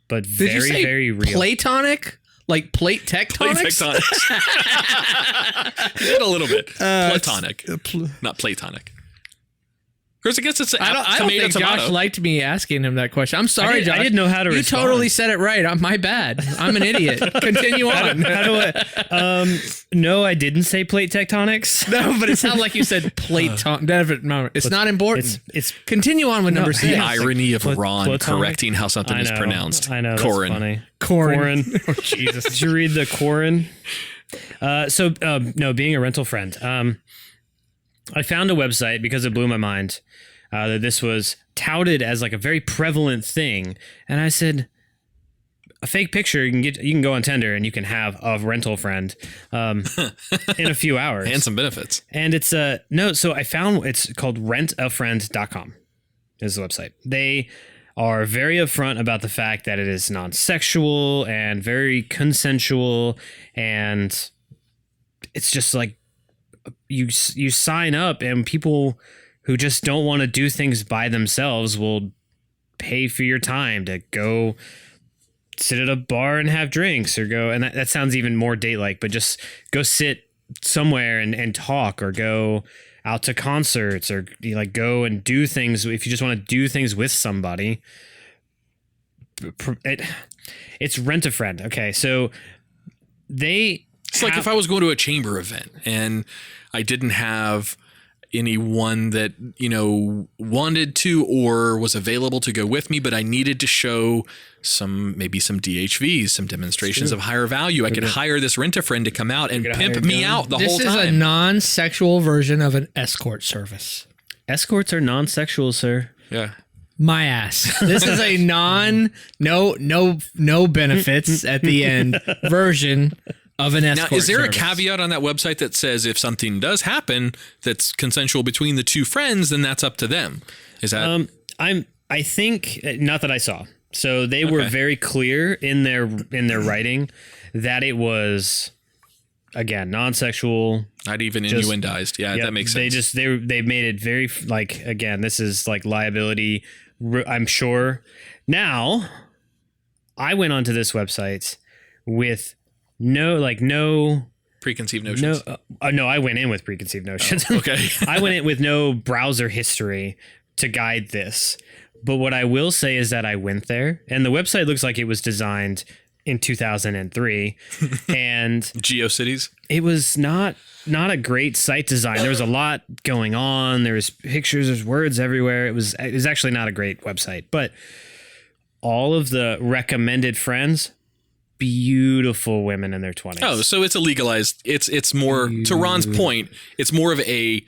but Did you very, say very real. Platonic? Like plate Plate tectonics? tectonics. Did a little bit. Platonic. Not platonic. Chris, I guess it's I don't think Josh liked me asking him that question. I'm sorry, Josh. I didn't know how to You respond. totally said it right. My bad. I'm an idiot. Continue on. How do I? No, I didn't say plate tectonics. No, but it sounded like you said plate. It's not important. It's Continue on with number 6. The irony of Ron platonic? correcting how something is pronounced. I know. That's Corin. funny. Corin. Oh, Jesus. Did you read the Corin? No, being a rental friend. I found a website because it blew my mind that this was touted as like a very prevalent thing. And I said, a fake picture, you can go on Tinder and you can have a rental friend in a few hours. And some benefits. And it's so I found it's called rentafriend.com is the website. They are very upfront about the fact that it is non-sexual and very consensual, and it's just like you sign up and people who just don't want to do things by themselves will pay for your time to go sit at a bar and have drinks, or go, and that sounds even more date-like, but just go sit somewhere and talk, or go out to concerts, or like go and do things if you just want to do things with somebody. It's Rent a Friend. Okay, so It's like if I was going to a chamber event and I didn't have anyone that, wanted to or was available to go with me, but I needed to show maybe some DHVs, some demonstrations of higher value. I could hire this Rent-A-Friend to come out and pimp me out the whole time. This is a non-sexual version of an escort service. Escorts are non-sexual, sir. Yeah. My ass. This is a no benefits at the end version of an escort. Now, is there service. a caveat on that website that says if something does happen that's consensual between the two friends, then that's up to them? Is that? I think not that I saw. So they were very clear in their writing that it was, again, non-sexual. Not even innuendized. Yeah, that makes sense. They made it very like, again, this is like liability, I'm sure. Now, I went onto this website with no preconceived notions. No, I went in with preconceived notions. Oh, okay. I went in with no browser history to guide this. But what I will say is that I went there, and the website looks like it was designed in 2003, and GeoCities. it was not a great site design. There was a lot going on. There was pictures, there's words everywhere. It was actually not a great website, but all of the recommended friends, beautiful women in their 20s. Oh, so it's a legalized. It's more, to Ron's point, it's more of a,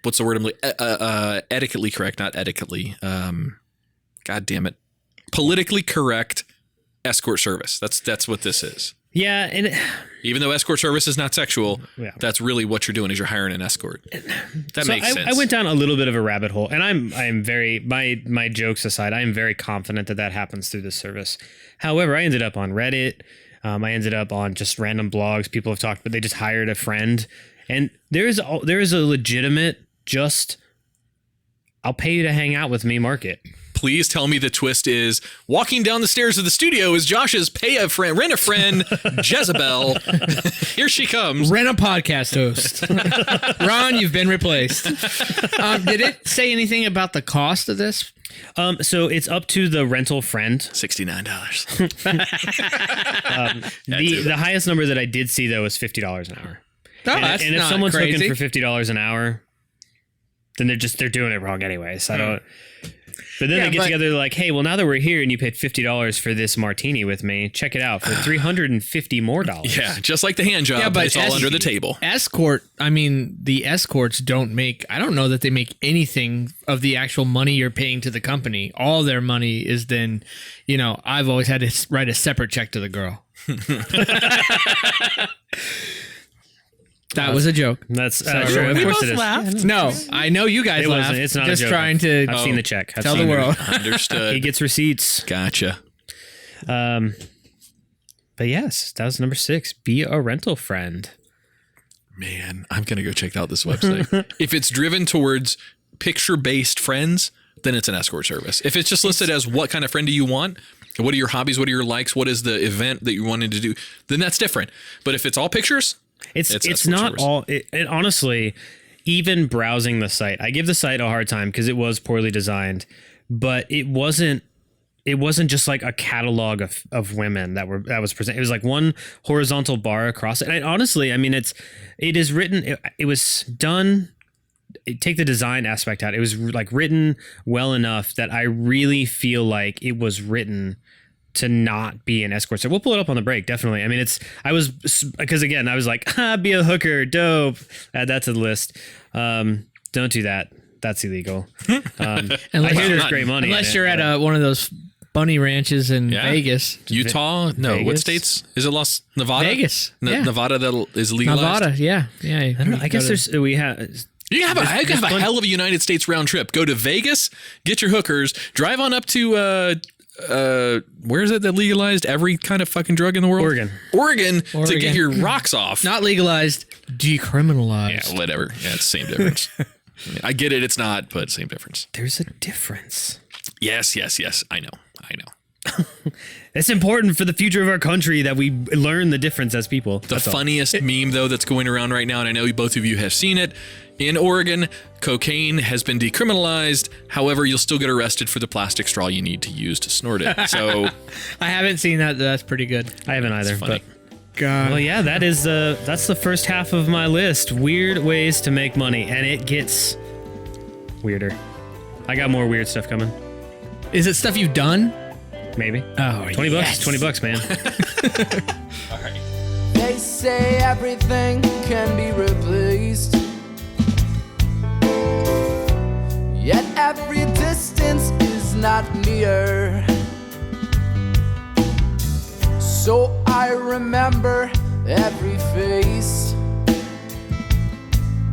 what's the word? Etiquetely correct, not etiquetely. God damn it. Politically correct escort service. That's what this is. Yeah, and even though escort service is not sexual, that's really what you're doing is you're hiring an escort. That makes sense. I went down a little bit of a rabbit hole, and I'm very, my jokes aside, I am very confident that happens through this service. However, I ended up on Reddit. I ended up on just random blogs. People have talked, but they just hired a friend, and there is a legitimate I'll pay you to hang out with me market. Please tell me the twist is walking down the stairs of the studio is Josh's rent a friend, Jezebel. Here she comes. Rent a podcast host. Ron, you've been replaced. Did it say anything about the cost of this? So it's up to the rental friend. $69. The highest number that I did see though was $50 an hour. Oh, And if not someone's crazy. looking for $50 an hour, then they're doing it wrong anyway. So I don't. But then they get together, they're like, hey, well, now that we're here and you paid $50 for this martini with me, check it out for $350 more. Yeah, just like the hand job, but it's all under the table. The escorts don't make, I don't know that they make anything of the actual money you're paying to the company. All their money is then, I've always had to write a separate check to the girl. That was a joke. That's Sorry. of We course both it is. laughed. No, I know you guys It laughed. wasn't. It's not just a joke. trying to I've seen the check. tell the world. Understood. He gets receipts. Gotcha. But yes, that was number 6. Be a rental friend. Man, I'm going to go check out this website. If it's driven towards picture-based friends, then it's an escort service. If it's just listed as what kind of friend do you want, what are your hobbies, what are your likes, what is the event that you wanted to do, then that's different. But if it's all pictures, it's not service. All. It honestly, even browsing the site, I give the site a hard time because it was poorly designed, but it wasn't just like a catalog of women that was presented. It was like one horizontal bar across it. And honestly, I mean, it is written. It was done. Take the design aspect out. It was like written well enough that I really feel like it was written to not be an escort. So we'll pull it up on the break. Definitely. I mean, because again, I was like, be a hooker. Dope. Add that to the list. Don't do that. That's illegal. I hear there's great money. Unless you're at one of those bunny ranches in Vegas. Utah? No. Vegas? What states? Is it Nevada? Vegas. Nevada that is legalized? Nevada, yeah. I don't know. I guess you have a hell of a United States round trip. Go to Vegas, get your hookers, drive on up to where is it that legalized every kind of fucking drug in the world? Oregon to get your rocks off. Not legalized, decriminalized. Yeah, whatever. Yeah, it's the same difference. I get it, it's not, but same difference. There's a difference. Yes. I know. It's important for the future of our country that we learn the difference as people. The funniest meme, though, that's going around right now, and I know both of you have seen it, in Oregon, cocaine has been decriminalized. However, you'll still get arrested for the plastic straw you need to use to snort it. So I haven't seen that. That's pretty good. I haven't either. But God. Well, yeah, that's the first half of my list. Weird ways to make money, and it gets weirder. I got more weird stuff coming. Is it stuff you've done? Maybe. Oh, $20 bucks. $20, man. All right. They say everything can be replaced, yet every distance is not near. So I remember every face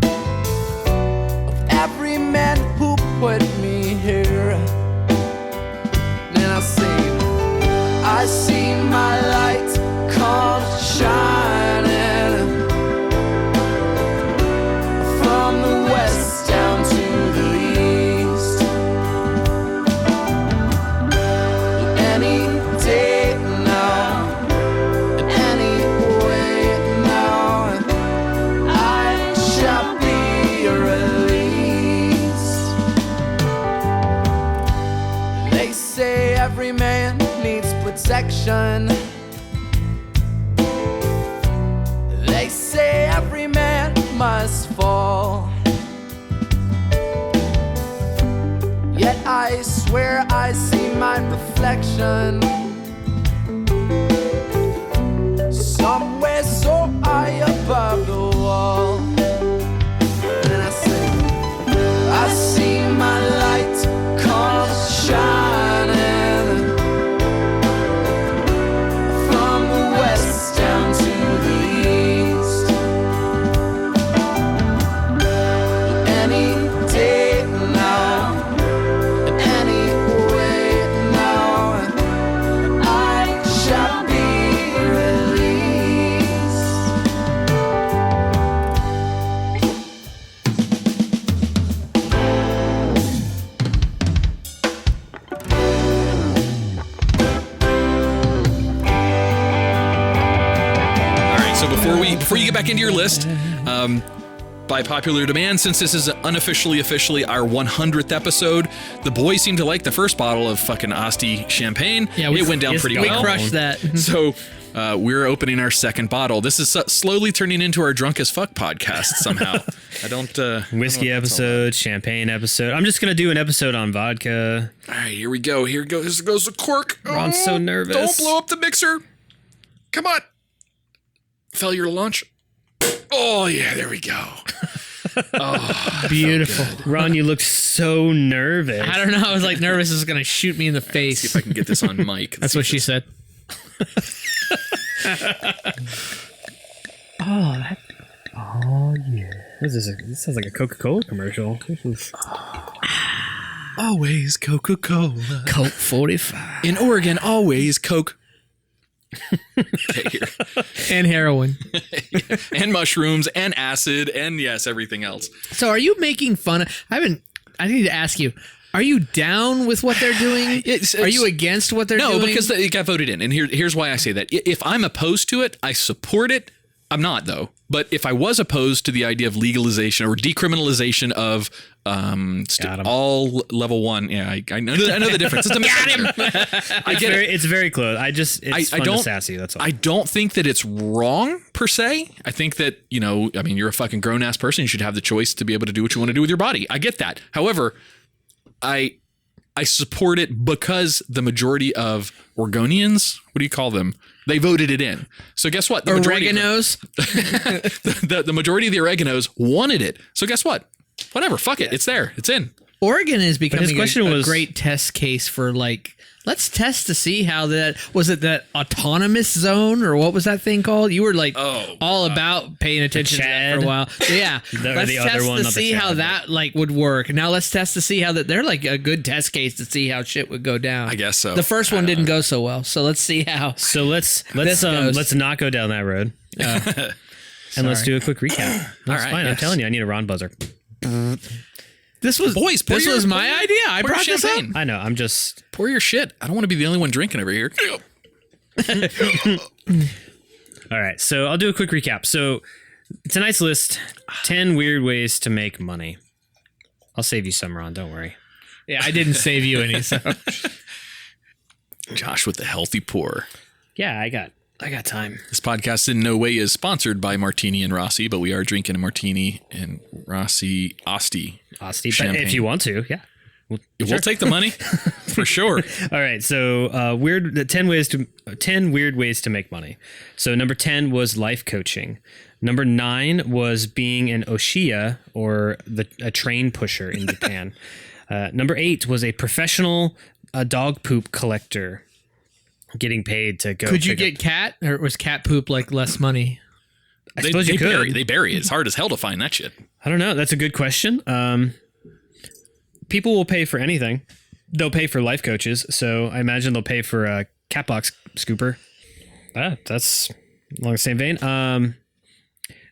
of every man who put me here. I see my light come shining from the west down to the east. Any day now, any way now, I shall be released. They say every man needs protection. They say every man must fall, yet I swear I see my reflection somewhere so high above the wall. And I see my light come shining down to the east. Any day now, any way now, I shall be released. Before you get back into your list, by popular demand, since this is officially our 100th episode, the boys seem to like the first bottle of fucking Asti champagne. Yeah, it went down pretty well. We crushed that. So we're opening our second bottle. This is slowly turning into our drunk as fuck podcast somehow. I don't whiskey episode, champagne episode. I'm just gonna do an episode on vodka. All right, here we go. Here goes the cork. I'm so nervous. Don't blow up the mixer. Come on. Failure to launch. Oh, yeah, there we go. Oh, beautiful. Ron, you look so nervous. I don't know. I was like nervous this is going to shoot me in the face. Let's see if I can get this on mic. That's what she said. Oh, yeah. This sounds like a Coca-Cola commercial. Always Coca-Cola. Coke 45. In Oregon, always Coke Okay, here. And heroin. And mushrooms and acid and yes, everything else. So are you making fun of... I need to ask you, are you down with what they're doing? Are you against what they're doing? No, because it got voted in. And here's why I say that. If I'm opposed to it, I support it. I'm not, though. But if I was opposed to the idea of legalization or decriminalization of all level 1, yeah, I know the difference. It's a got him. I get it. It's very close. It's fun and sassy. That's all. I don't think that it's wrong per se. I think that, you're a fucking grown ass person. You should have the choice to be able to do what you want to do with your body. I get that. However, I support it because the majority of Oregonians, what do you call them? They voted it in. So guess what? The Oreganos? the majority of the Oreganos wanted it. So guess what? Whatever. Fuck it. It's there. It's in. Oregon is becoming a great test case for let's test to see how was it that autonomous zone or what was that thing called? You were all about paying attention to that for a while. So yeah, let's test to see how that would work. Now let's test to see how they're a good test case to see how shit would go down. I guess so. The first one didn't go so well. So let's see how. So let's not go down that road. And let's do a quick recap. That's fine. Yes. I'm telling you, I need a Ron buzzer. This was my idea. I brought this up. I know. I'm just pour your shit. I don't want to be the only one drinking over here. All right. So I'll do a quick recap. So tonight's list: 10 weird ways to make money. I'll save you some, Ron. Don't worry. Yeah, I didn't save you any. So. Josh with the healthy pour. Yeah, I got time. This podcast in no way is sponsored by Martini and Rossi, but we are drinking a Martini and Rossi Asti champagne. But if you want to, yeah. We'll take the money for sure. All right. So 10 weird ways to make money. So number 10 was life coaching. Number 9 was being an Oshiya or a train pusher in Japan. Number 8 was a professional dog poop collector. Getting paid to go. Could you get cat, or was cat poop less money? I suppose you could. They bury it. It's hard as hell to find that shit. I don't know. That's a good question. People will pay for anything. They'll pay for life coaches, so I imagine they'll pay for a cat box scooper. That's along the same vein.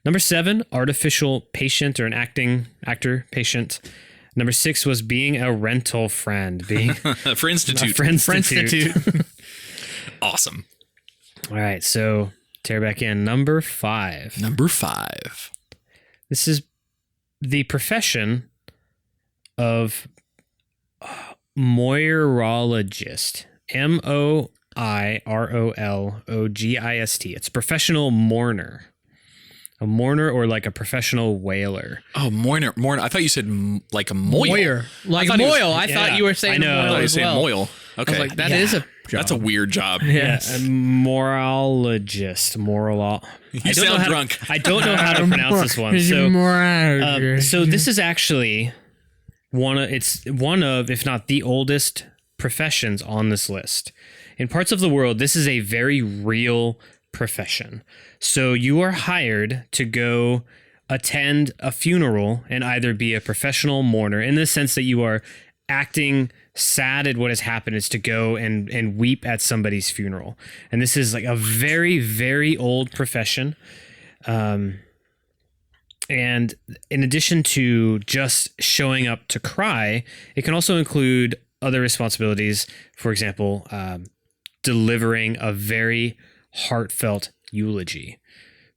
Number 7, artificial patient or an actor patient. Number 6 was being a rental friend. Being for institute. For institute. Awesome. All right, so tear back in. Number 5. This is the profession of moirologist. Moirologist. It's professional mourner. A mourner or a professional whaler. Oh, mourner. I thought you said like a moil. Moir. Like moil. I thought you were saying moil. I thought you were as saying well. moil. Okay. I was that is a job. That's a weird job. Yes. A morologist. You sound drunk. I don't know how to pronounce this one. So this is actually one of, if not the oldest professions on this list. In parts of the world, this is a very real profession. So you are hired to go attend a funeral and either be a professional mourner in the sense that you are acting sad at what has happened, is to go and weep at somebody's funeral. And this is a very, very old profession. And in addition to just showing up to cry, it can also include other responsibilities. For example, delivering a very heartfelt eulogy.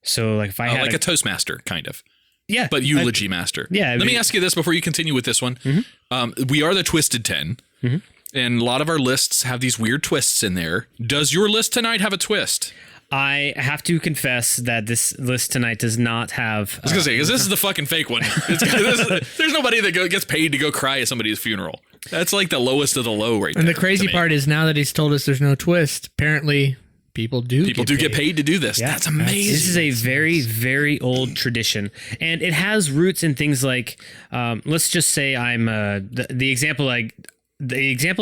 So if I had a Toastmaster kind of. Yeah. But eulogy master. Yeah. Let me ask you this before you continue with this one. Mm-hmm. We are the Twisted 10. Mm-hmm. And a lot of our lists have these weird twists in there. Does your list tonight have a twist? I have to confess that this list tonight does not have... I was going to say, because this is the fucking fake one. There's nobody that gets paid to go cry at somebody's funeral. That's the lowest of the low right there. And the crazy part is now that he's told us there's no twist, apparently... People do get paid to do this. Yeah, that's amazing. This is a very, very old tradition. And it has roots in things like, let's just say I'm the example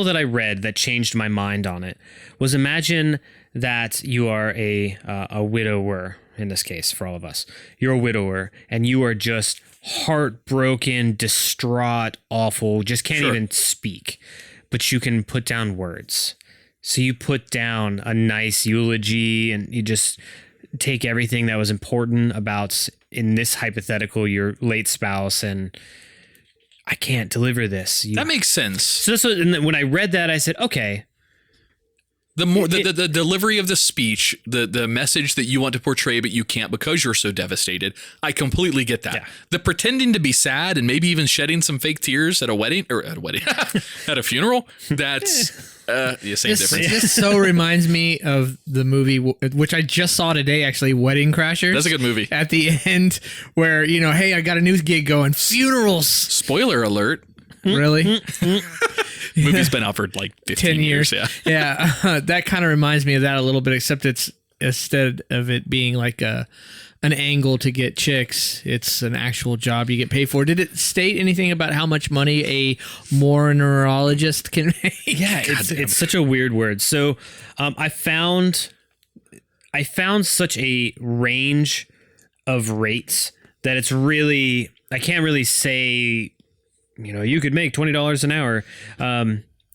that I read that changed my mind on it was, imagine that you are a widower, in this case for all of us. You're a widower and you are just heartbroken, distraught, awful, just can't even speak, but you can put down words. So you put down a nice eulogy and you just take everything that was important about, in this hypothetical, your late spouse, and I can't deliver this. That makes sense. So and then when I read that, I said, okay. The delivery of the speech, the message that you want to portray, but you can't because you're so devastated. I completely get that. Yeah. The pretending to be sad and maybe even shedding some fake tears at a wedding at a funeral. That's same difference. This so reminds me of the movie, which I just saw today, actually, Wedding Crashers. That's a good movie. At the end where, hey, I got a news gig going. Funerals. Spoiler alert. Really? Movie's been out for like 15 years. Yeah. Yeah. That kind of reminds me of that a little bit, except instead of it being like an angle to get chicks, it's an actual job you get paid for. Did it state anything about how much money a mournerologist can make? Yeah, it's such a weird word. So I found such a range of rates that it's really, I can't really say, you could make $20 an hour.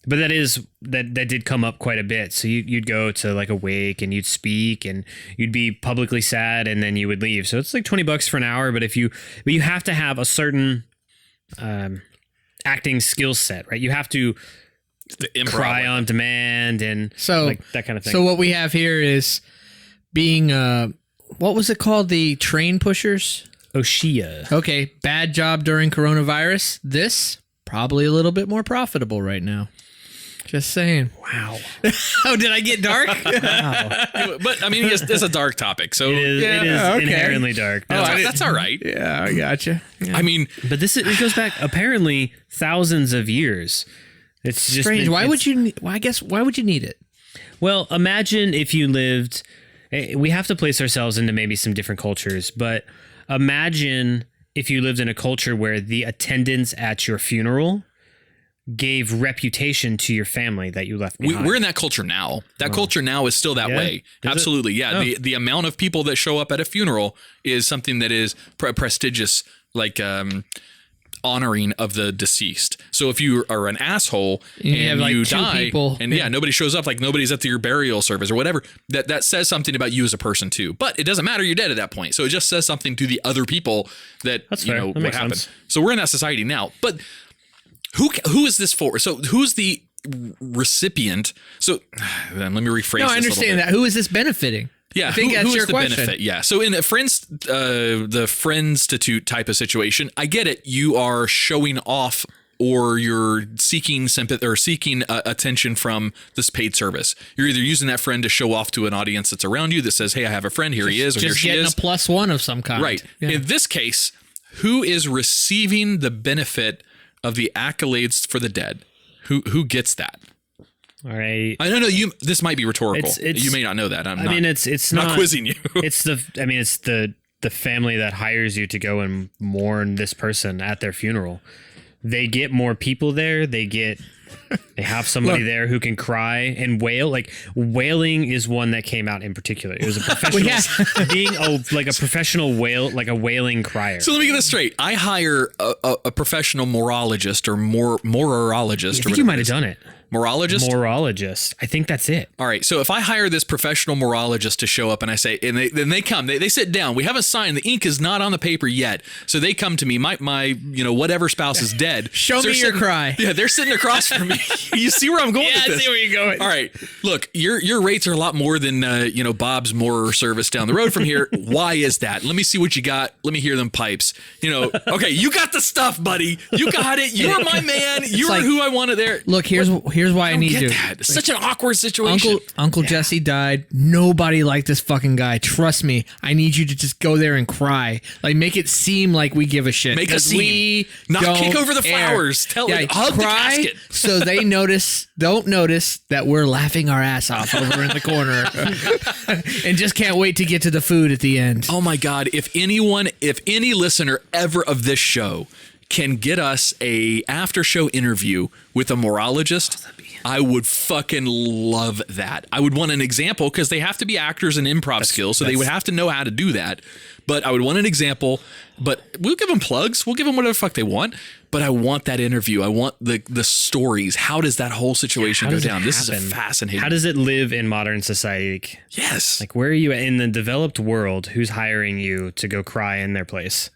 But that did come up quite a bit. So you'd go to like a wake and you'd speak and you'd be publicly sad and then you would leave. So it's like $20 for an hour. But you have to have a certain acting skill set, right? You have to cry on demand and like that kind of thing. So what we have here is being what was it called? The train pushers? Oshia. Okay, bad job during coronavirus. This probably a little bit more profitable right now. Just saying. Wow. Oh, did I get dark? Wow. But I mean, it's a dark topic, so it is okay. inherently dark. that's all right. Yeah, I gotcha. Yeah. I mean, but it goes back apparently thousands of years. It's just strange. Why would you need it? Well, imagine if you lived. We have to place ourselves into maybe some different cultures, but imagine if you lived in a culture where the attendance at your funeral gave reputation to your family that you left behind. We're in that culture now. That culture now is still that way. Is Absolutely. it? Yeah. The amount of people that show up at a funeral is something that is prestigious, like honoring of the deceased. So if you are an asshole and like you two die people. and nobody shows up, like nobody's at your burial service or whatever, that says something about you as a person too. But it doesn't matter. You're dead at that point. So it just says something to the other people that, That's fair. That what makes happened. sense. So we're in that society now. But who is this for? So who's the recipient? So then let me rephrase No, this I a little understand bit. that. Who is this benefiting? Yeah, I think that's who your is the question. benefit? Yeah, so in a the Friendstitute type of situation, I get it. You are showing off, or you're seeking sympathy or seeking attention from this paid service. You're either using that friend to show off to an audience that's around you that says, "Hey, I have a friend. Here he is," or "Here Just she getting is." a +1 of some kind. Right. Yeah. In this case, who is receiving the benefit of the accolades for the dead? Who gets that? All right. I don't know. This might be rhetorical. It's- You may not know that. It's not quizzing you. it's the family that hires you to go and mourn this person at their funeral. They get more people there. They have somebody there who can cry and wail. Like wailing is one that came out in particular. It was a professional being a professional wail, like a wailing crier. So let me get this straight. I hire a professional morologist or morologist. I think you might have done it. Morologist? Morologist. I think that's it. All right. So if I hire this professional morologist to show up and I say, and they come, they sit down. We haven't signed. The ink is not on the paper yet. So they come to me. My whatever spouse is dead. Show me your cry. Yeah, they're sitting across from me. You see where I'm going with this? I see where you're going. All right. Look, your rates are a lot more than Bob's Moorer service down the road from here. Why is that? Let me see what you got. Let me hear them pipes. Okay, you got the stuff, buddy. You got it. You are my man. You are who I wanted there. Look, here's why I need you. That. It's such an awkward situation. Uncle Jesse died. Nobody liked this fucking guy. Trust me. I need you to just go there and cry. Like, make it seem like we give a shit. Make a scene. Not kick over the flowers. Hug the casket. So they don't notice that we're laughing our ass off over in the corner and just can't wait to get to the food at the end. Oh my God. If any listener ever of this show can get us a after show interview with a morologist, I would fucking love that. I would want an example because they have to be actors and improv skills, so they would have to know how to do that. But I would want an example. But we'll give them plugs. We'll give them whatever the fuck they want. but I want that interview. I want the stories. How does that whole situation go down? This is a fascinating. How does it live in modern society? Yes. Like, where are you in the developed world? Who's hiring you to go cry in their place?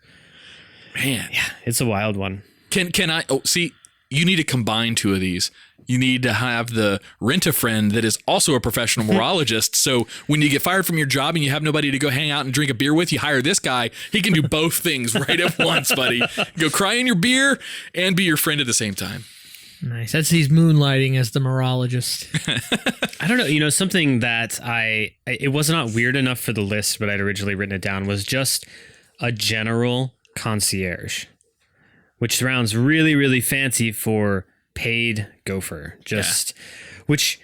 Man. Yeah, it's a wild one. Can I? Oh, see, you need to combine two of these. You need to have the rent-a-friend that is also a professional morologist. So when you get fired from your job and you have nobody to go hang out and drink a beer with, you hire this guy. He can do both things right at once, buddy. Go cry in your beer and be your friend at the same time. Nice. That's he's moonlighting as the morologist. I don't know. Something that it was not weird enough for the list, but I'd originally written it down, was just a general concierge, which sounds really, really fancy for paid gopher. Which,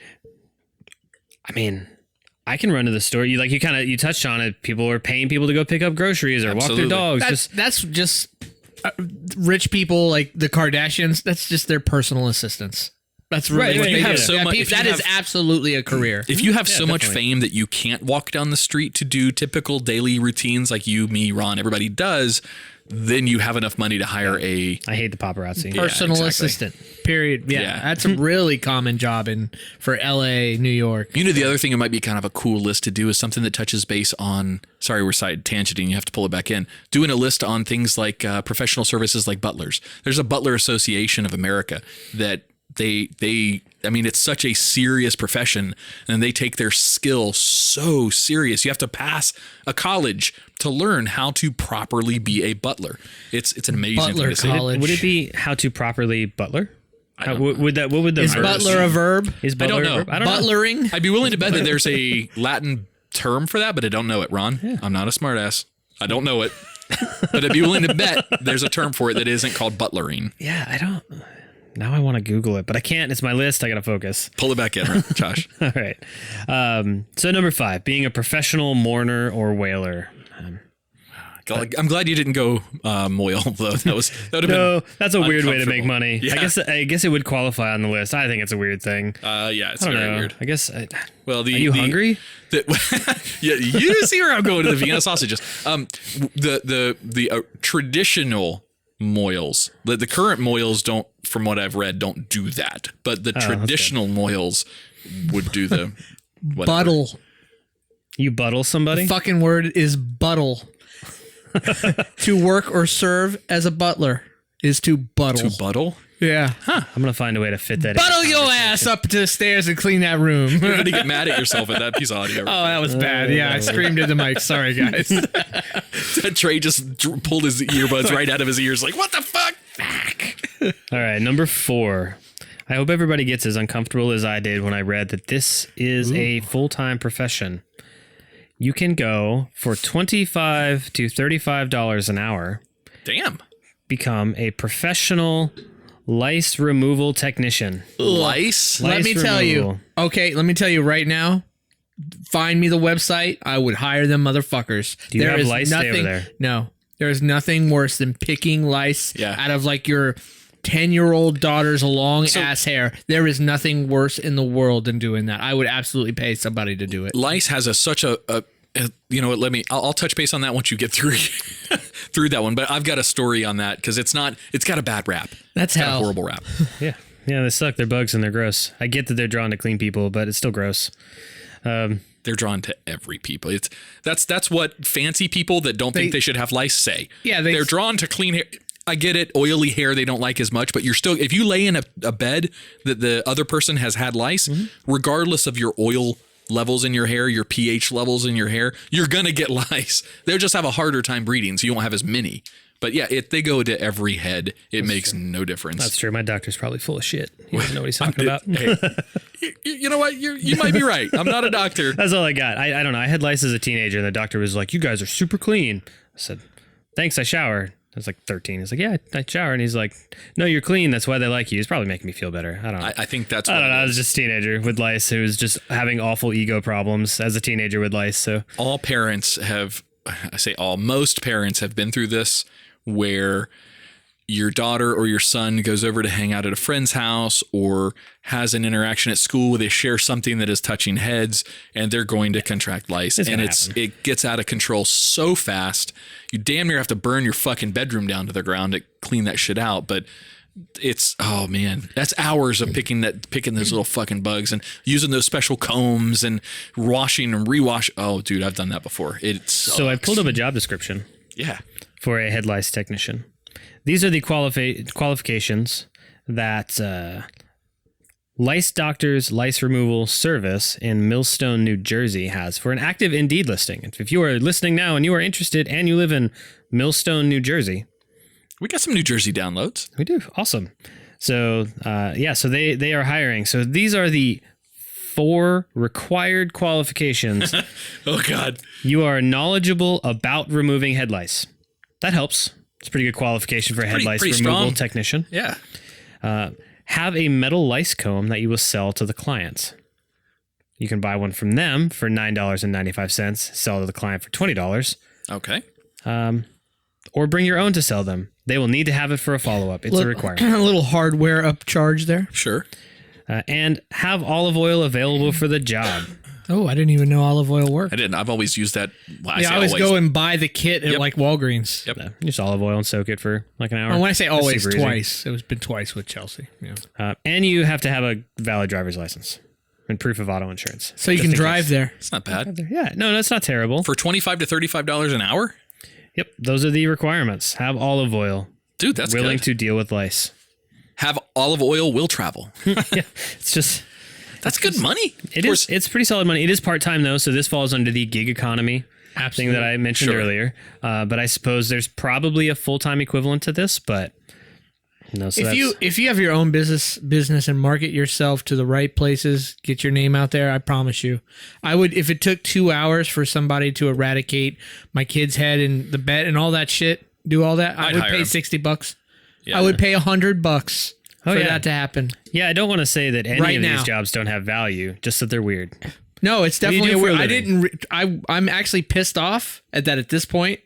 I mean, I can run to the store. You touched on it. People are paying people to go pick up groceries or walk their dogs. That's just rich people like the Kardashians. That's just their personal assistants. That's really what you they have do. so much. That is absolutely a career. If you have so much definitely. fame that you can't walk down the street to do typical daily routines like you, me, Ron, everybody does, then you have enough money to hire a I hate the paparazzi. personal exactly. assistant. Period. Yeah, Yeah. that's a really common job for LA, New York. You know, the other thing it might be kind of a cool list to do is something that touches base on, sorry, we're side tangenting, you have to pull it back in, doing a list on things like professional services like butlers. There's a Butler Association of America that I mean, it's such a serious profession and they take their skill so serious. You have to pass a college to learn how to properly be a butler. It's an amazing Butler thing to see. college. Would it be how to properly butler? don't What would the Is verb- butler a verb? Is I don't butler a know. verb? I don't know. Butlering? I'd be willing to bet that there's a Latin term for that, but I don't know it, Ron. I'm not a smartass. I don't know it. But I'd be willing to bet there's a term for it that isn't called butlering. Yeah, I don't. Now I want to Google it, but I can't. It's my list. I got to focus. Pull it back in, Josh. All right. So number 5, being a professional mourner or wailer. I'm glad you didn't go moil, though. That would have been. No, that's a weird way to make uncomfortable. money. Yeah. I guess it would qualify on the list. I think it's a weird thing. Yeah, it's I don't very know. weird. I guess. Well, Are you hungry? Yeah, you see where I'm going to the Vienna sausages. The traditional moils, the current moils don't, from what I've read, don't do that. But the traditional moils would do the whatever. Buttle. You buttle somebody? The fucking word is buttle. To work or serve as a butler is to buttle. To buttle? Yeah. I'm gonna find a way to fit that. Buttle in. your ass up to the stairs and clean that room. You're going to get mad at yourself at that piece of audio. Oh, that was bad. Yeah, I screamed at the mic. Sorry, guys. Trey just pulled his earbuds right out of his ears like, what the fuck? Fuck. All right, number 4. I hope everybody gets as uncomfortable as I did when I read that this is a full-time profession. You can go for $25 to $35 an hour, Damn. become a professional lice removal technician. Lice? Let me tell you. Okay, let me tell you right now. Find me the website. I would hire them motherfuckers. Do you have lice? Stay over there. No. There is nothing worse than picking lice Yeah. out of like your 10-year-old daughter's long ass hair. There is nothing worse in the world than doing that. I would absolutely pay somebody to do it. Lice has such a you know what, I'll touch base on that once you get through through that one, but I've got a story on that because it's got a bad rap. That's It's got a hell. horrible rap. Yeah, they suck. They're bugs and they're gross. I get that they're drawn to clean people, but it's still gross. They're drawn to every people. That's what fancy people that don't think they should have lice say. Yeah, they're drawn to clean hair. I get it. Oily hair they don't like as much, but you're still, if you lay in a bed that the other person has had lice, regardless of your oil levels in your hair, your pH levels in your hair, you're gonna get lice. They'll just have a harder time breeding, so you won't have as many. But yeah, if they go to every head, it makes no difference. That's true. My doctor's probably full of shit. He doesn't know what he's talking about. Hey, you know what? You might be right. I'm not a doctor. That's all I got. I don't know. I had lice as a teenager, and the doctor was like, "You guys are super clean." I said, "Thanks, I shower." I was like 13. He's like, "Yeah, I shower." And he's like, "No, you're clean. That's why they like you." He's probably making me feel better. I don't know. I think that's I what don't know. it I is. was just a teenager with lice who was just having awful ego problems as a teenager with lice. So All parents have, I say all, most parents have been through this where your daughter or your son goes over to hang out at a friend's house or has an interaction at school where they share something that is touching heads, and they're going to contract lice. It's and gonna happen. it gets out of control so fast. You damn near have to burn your fucking bedroom down to the ground to clean that shit out. But it's, oh man, that's hours of picking those little fucking bugs and using those special combs and washing and rewash. Oh, dude, I've done that before. So I pulled up a job description Yeah. for a head lice technician. These are the qualifications that Lice Doctors Lice Removal Service in Millstone, New Jersey has for an active Indeed listing. If you are listening now and you are interested and you live in Millstone, New Jersey, We got some New Jersey downloads. we do. Awesome. So, so they are hiring. So these are the 4 required qualifications. Oh, God. You are knowledgeable about removing head lice. That helps. It's a pretty good qualification for a head lice pretty removal strong. technician. Yeah. Have a metal lice comb that you will sell to the clients. You can buy one from them for $9.95, sell to the client for $20, Okay. or bring your own to sell them. They will need to have it for a follow-up. It's a requirement. A little hardware upcharge there. Sure. And have olive oil available for the job. Oh, I didn't even know olive oil worked. I didn't. I've always used that. I I always go and buy the kit at Yep. like Walgreens. Yep. Use olive oil and soak it for like an hour. And when I say That's always, super easy. twice. It was been twice with Chelsea. Yeah. And you have to have a valid driver's license and proof of auto insurance. So you Just can in drive case. there. It's not bad. Yeah, no, that's not terrible. For $25 to $35 an hour? Yep, those are the requirements. Have olive oil. Dude, that's willing good. to deal with lice. Have olive oil will travel. Yeah, it's just That's good money. it is. It's pretty solid money. It is part time though, so this falls under the gig economy thing that I mentioned Sure. earlier. But I suppose there's probably a full time equivalent to this. But no, so If you have your own business and market yourself to the right places, get your name out there, I promise you. I would, if it took 2 hours for somebody to eradicate my kid's head and the bed and all that shit, do all that, I I'd would hire pay him. $60. Yeah. I would pay $100 Oh, for yeah. that to happen. yeah, I don't want to say that any Right of now. these jobs don't have value, just that they're weird. No, it's do you definitely do for a weird. I living? didn't. I'm actually pissed off at that at this point.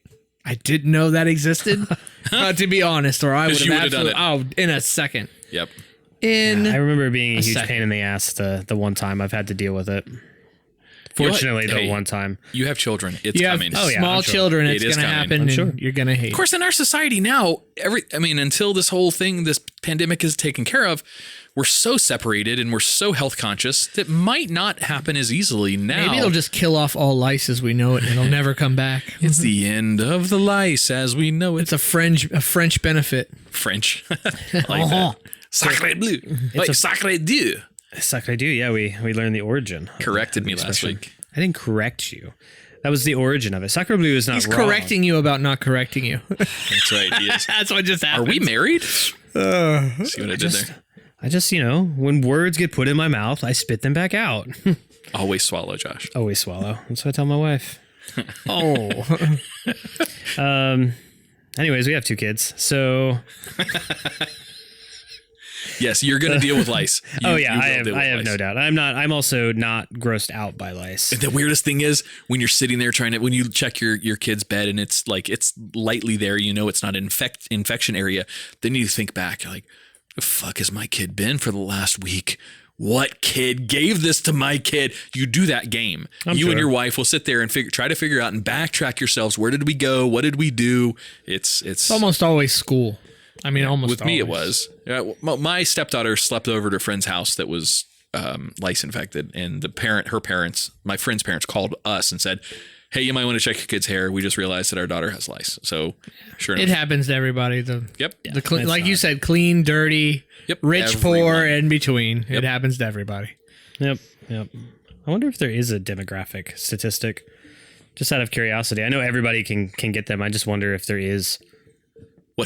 I didn't know that existed, to be honest, or I would 'Cause have you would've done absolutely. Oh, in a second. Yep. I remember it being a huge second. pain in the ass the one time I've had to deal with it. You know what? Fortunately, Hey. the one time. You have children. It's You have coming. Oh, yeah, small I'm sure. children. It It's is going to coming. happen, I'm and sure. you're going to hate. Of course, in our society now, until this whole thing, this pandemic is taken care of, we're so separated and we're so health conscious that might not happen as easily now. Maybe it'll just kill off all lice as we know it, and it'll never come back. It's the end of the lice as we know it. It's a French benefit. French. I like that. Sacre bleu. Like sacre Dieu. Sacre Dieu, yeah, we learned the origin. Corrected me last week. I didn't correct you. That was the origin of it. Sacre Bleu is not He's wrong. correcting you about not correcting you. That's right. He is. That's what just Are happened. we married? See what I did there? I just, when words get put in my mouth, I spit them back out. Always swallow, Josh. Always swallow. That's what I tell my wife. Oh, Anyways, we have 2 kids. So, Yes, you're going to deal with lice. You I will have deal with lice. no doubt. I'm also not grossed out by lice. The weirdest thing is when you're sitting there when you check your kid's bed and it's lightly there, it's not an infection area. Then you think back, you're like, the fuck has my kid been for the last week? What kid gave this to my kid? You do that game. You sure. and your wife will sit there and try to figure out and backtrack yourselves. Where did we go? What did we do? It's almost always school. I mean, almost with me it always. was. My stepdaughter slept over at a friend's house that was lice infected, and my friend's parents called us and said, hey, you might want to check your kid's hair. We just realized that our daughter has lice. So sure It enough. happens to everybody. Yep. Like you said, clean, dirty, Yep. rich, Everyone. poor, in between. Yep. It happens to everybody. Yep. I wonder if there is a demographic statistic. Just out of curiosity. I know everybody can get them. I just wonder if there is.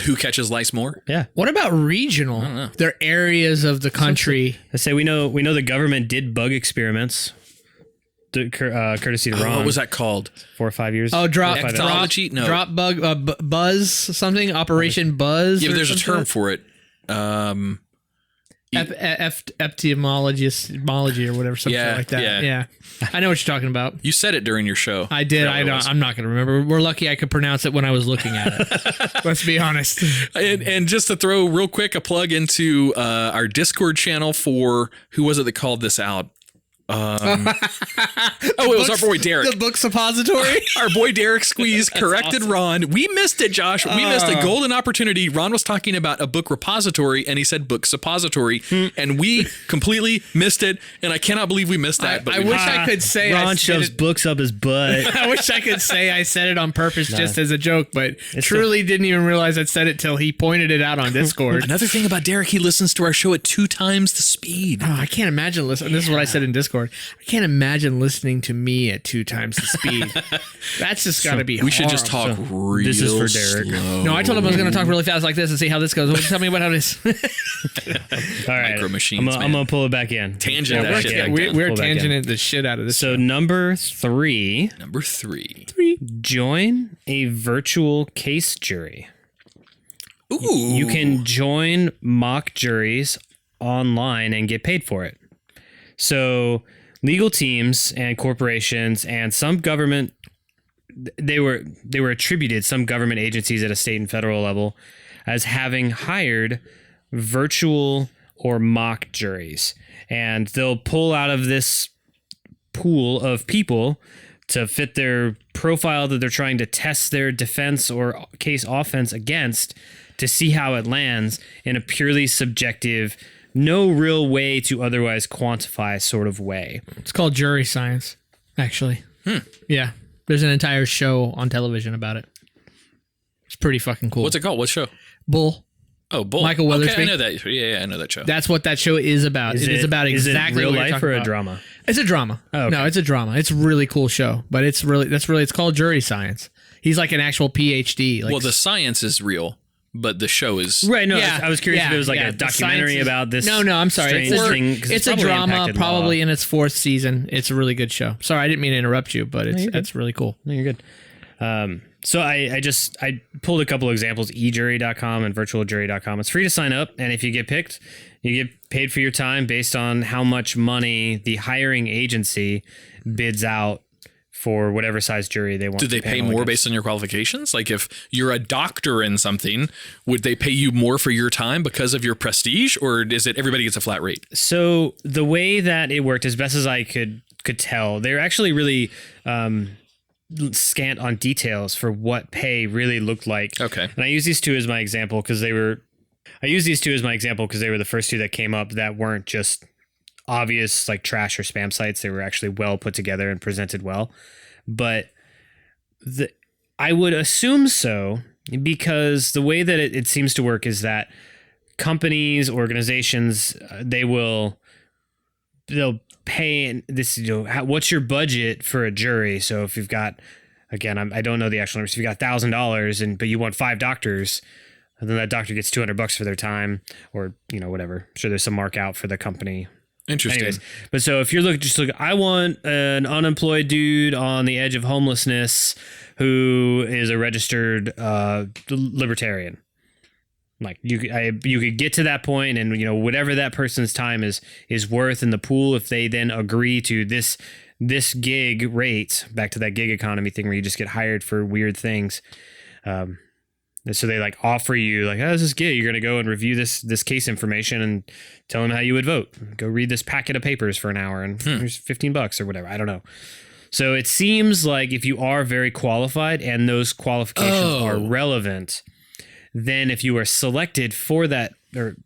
Who catches lice more? Yeah. What about regional? There are areas of the country. I say we know the government did bug experiments. Courtesy to Ron. What was that called? 4 or 5 years. Oh, drop Ectology? No. drop bug buzz something. Operation Buzz. Yeah, but or there's a something? term for it. Etymology or whatever, something like that. Yeah. I know what you're talking about. You said it during your show. I did. I'm not going to remember. We're lucky I could pronounce it when I was looking at it. Let's be honest. And just to throw real quick a plug into our Discord channel for who was it that called this out? It was our boy Derek. The book suppository. Our boy Derek Squeeze corrected awesome. Ron. We missed it, Josh. We missed a golden opportunity. Ron was talking about a book repository and he said book suppository, and we completely missed it. And I cannot believe we missed that. I wish I could say Ron shoves books up his butt. I wish I could say I said it on purpose just as a joke, but truly didn't even realize I said it till he pointed it out on Discord. Another thing about Derek, he listens to our show at 2 times the speed. Oh, I can't imagine listening. This is what I said in Discord. I can't imagine listening to me at 2 times the speed. That's just got to be hard. We should just talk real This is for Derek. slow. No, I told him I was going to talk really fast like this and see how this goes. Tell me about how this. All right. Micro machines, I'm going to pull it back in. Tangent that shit back down. We're tangenting the shit out of this. So number 3. Number 3. Join a virtual case jury. Ooh. You can join mock juries online and get paid for it. So legal teams and corporations and some government, they were attributed, some government agencies at a state and federal level, as having hired virtual or mock juries. And they'll pull out of this pool of people to fit their profile that they're trying to test their defense or case offense against to see how it lands in a purely subjective, no real way to otherwise quantify sort of way. It's called jury science, actually. Yeah. There's an entire show on television about it. It's pretty fucking cool. What's it called? What show? Bull. Oh, Bull. Michael Weathersby. Okay, I know that. Yeah, I know that show. That's what that show is about. It is about exactly real what you're life talking or a about. drama? It's a drama. Oh, okay. No, it's a drama. It's a really cool show, but it's called jury science. He's like an actual PhD. Like, well, the science is real, but the show is Right, no, Yeah, I was curious if it was like a the documentary science is- about this. No, I'm sorry. strange thing, 'cause It's a probably drama, impacted probably law. in its 4th season. It's a really good show. Sorry, I didn't mean to interrupt you, but it's really cool. No, you're good. So I pulled a couple examples, ejury.com and virtualjury.com. It's free to sign up, and if you get picked, you get paid for your time based on how much money the hiring agency bids out for whatever size jury they want. Do they pay more based on your qualifications? Like if you're a doctor in something, would they pay you more for your time because of your prestige, or is it everybody gets a flat rate? So the way that it worked, as best as I could tell, they're actually really scant on details for what pay really looked like. Okay. And I use these two as my example because they were the first two that came up that weren't just obvious like trash or spam sites. They were actually well put together and presented well. But I would assume so, because the way that it seems to work is that companies, organizations, they'll pay this. What's your budget for a jury? So if you've got, again, I don't know the actual numbers. If you've got $1,000 but you want 5 doctors, then that doctor gets $200 for their time, or whatever. I'm sure there's some mark out for the company. Interesting. Anyways, but so if you're looking, I want an unemployed dude on the edge of homelessness who is a registered libertarian. Like you could get to that point, and whatever that person's time is worth in the pool, if they then agree to this gig rate, back to that gig economy thing where you just get hired for weird things. So they like offer you like, oh, this is gig. You're going to go and review this case information and tell them how you would vote. Go read this packet of papers for an hour and here's $15 or whatever. I don't know. So it seems like if you are very qualified and those qualifications are relevant, then if you are selected for that, or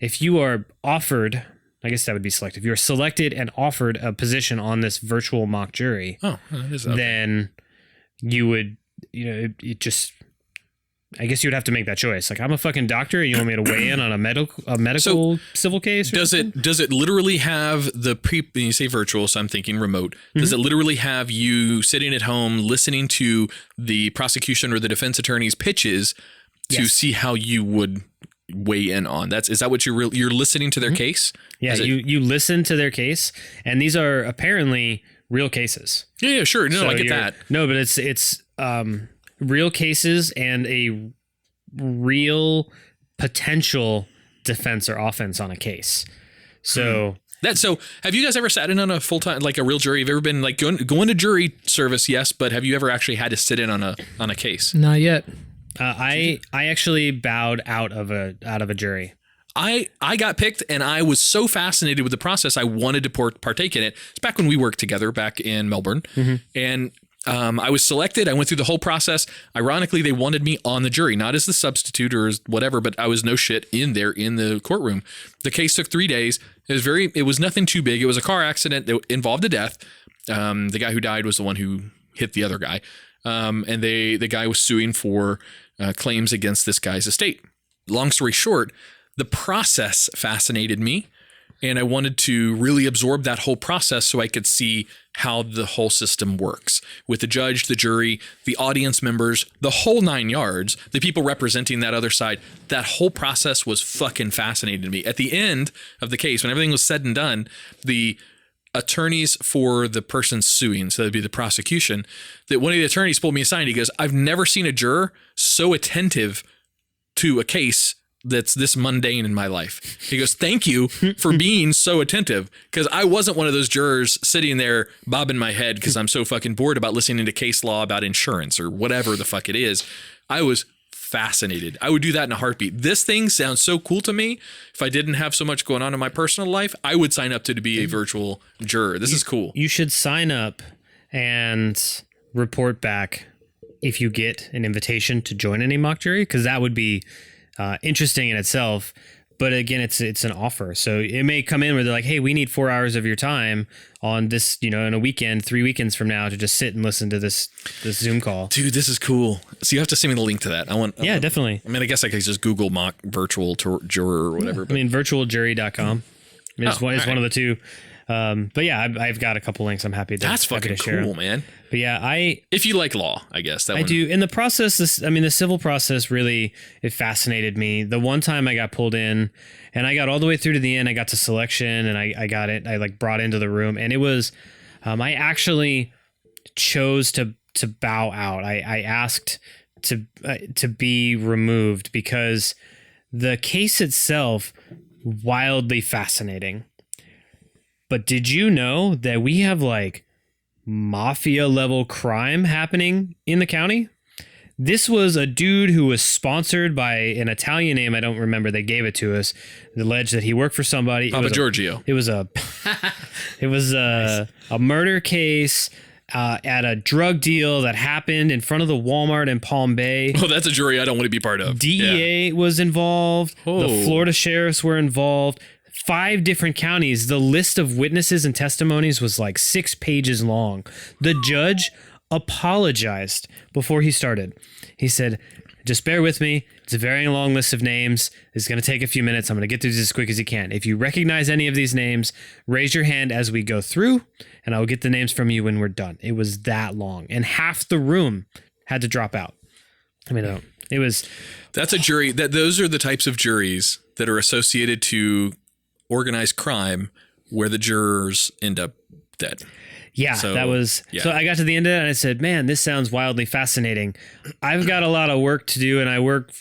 if you are offered, I guess that would be selected. If you're selected and offered a position on this virtual mock jury, then you would, it just, I guess you would have to make that choice. Like, I'm a fucking doctor, and you want me to weigh in on a medical civil case? Or does it literally have when you say virtual, so I'm thinking remote, does it literally have you sitting at home listening to the prosecution or the defense attorney's pitches to see how you would weigh in on? Is that what you're listening to their case? Yeah, you listen to their case, and these are apparently real cases. Yeah, sure. No, I get that. No, but it's real cases and a real potential defense or offense on a case. So So have you guys ever sat in on a full-time, like a real jury? Have you ever been like going to jury service? Yes. But have you ever actually had to sit in on a case? Not yet. I actually bowed out of a jury. I got picked and I was so fascinated with the process. I wanted to partake in it. It's back when we worked together back in Melbourne. And I was selected. I went through the whole process. Ironically, they wanted me on the jury, not as the substitute or as whatever, but I was no shit in there in the courtroom. The case took 3 days. It was nothing too big. It was a car accident that involved a death. The guy who died was the one who hit the other guy. And the guy was suing for claims against this guy's estate. Long story short, the process fascinated me. And I wanted to really absorb that whole process so I could see how the whole system works with the judge, the jury, the audience members, the whole 9 yards, the people representing that other side. That whole process was fucking fascinating to me. At the end of the case, when everything was said and done, the attorneys for the person suing, so that'd be the prosecution, that one of the attorneys pulled me aside and he goes, I've never seen a juror so attentive to a case that's this mundane in my life. He goes, thank you for being so attentive, because I wasn't one of those jurors sitting there bobbing my head because I'm so fucking bored about listening to case law about insurance or whatever the fuck it is. I was fascinated. I would do that in a heartbeat. This thing sounds so cool to me. If I didn't have so much going on in my personal life, I would sign up to be a virtual juror. This is cool. You should sign up and report back if you get an invitation to join any mock jury, because that would be interesting in itself. But again, it's an offer. So it may come in where they're like, hey, we need 4 hours of your time on this, in a weekend, 3 weekends from now, to just sit and listen to this Zoom call. Dude, this is cool. So you have to send me the link to that. Yeah, definitely. I mean, I guess I could just Google mock virtual juror or whatever. Yeah. I mean, virtualjury.com. It's one of the two. But yeah, I've got a couple links. I'm happy to. That's fucking cool, man. But yeah, if you like law, I guess I do. In the process, the civil process really, it fascinated me. The one time I got pulled in, and I got all the way through to the end. I got to selection, and I got it. I brought into the room, and it was, I actually chose to bow out. I asked to be removed because the case itself wildly fascinating. But did you know that we have mafia level crime happening in the county? This was a dude who was sponsored by an Italian name. I don't remember. They gave it to us. It alleged that he worked for somebody. Papa Giorgio. It was a murder case at a drug deal that happened in front of the Walmart in Palm Bay. Oh, that's a jury I don't want to be part of. DEA was involved. Oh. The Florida sheriffs were involved. 5 different counties. The list of witnesses and testimonies was 6 pages long. The judge apologized before he started. He said, just bear with me. It's a very long list of names. It's going to take a few minutes. I'm going to get through this as quick as you can. If you recognize any of these names, raise your hand as we go through, and I will get the names from you when we're done. It was that long. And half the room had to drop out. I mean, it was... That's a jury. Those are the types of juries that are associated to organized crime where the jurors end up dead. Yeah, so I got to the end of it and I said, man, this sounds wildly fascinating. I've got a lot of work to do, and I work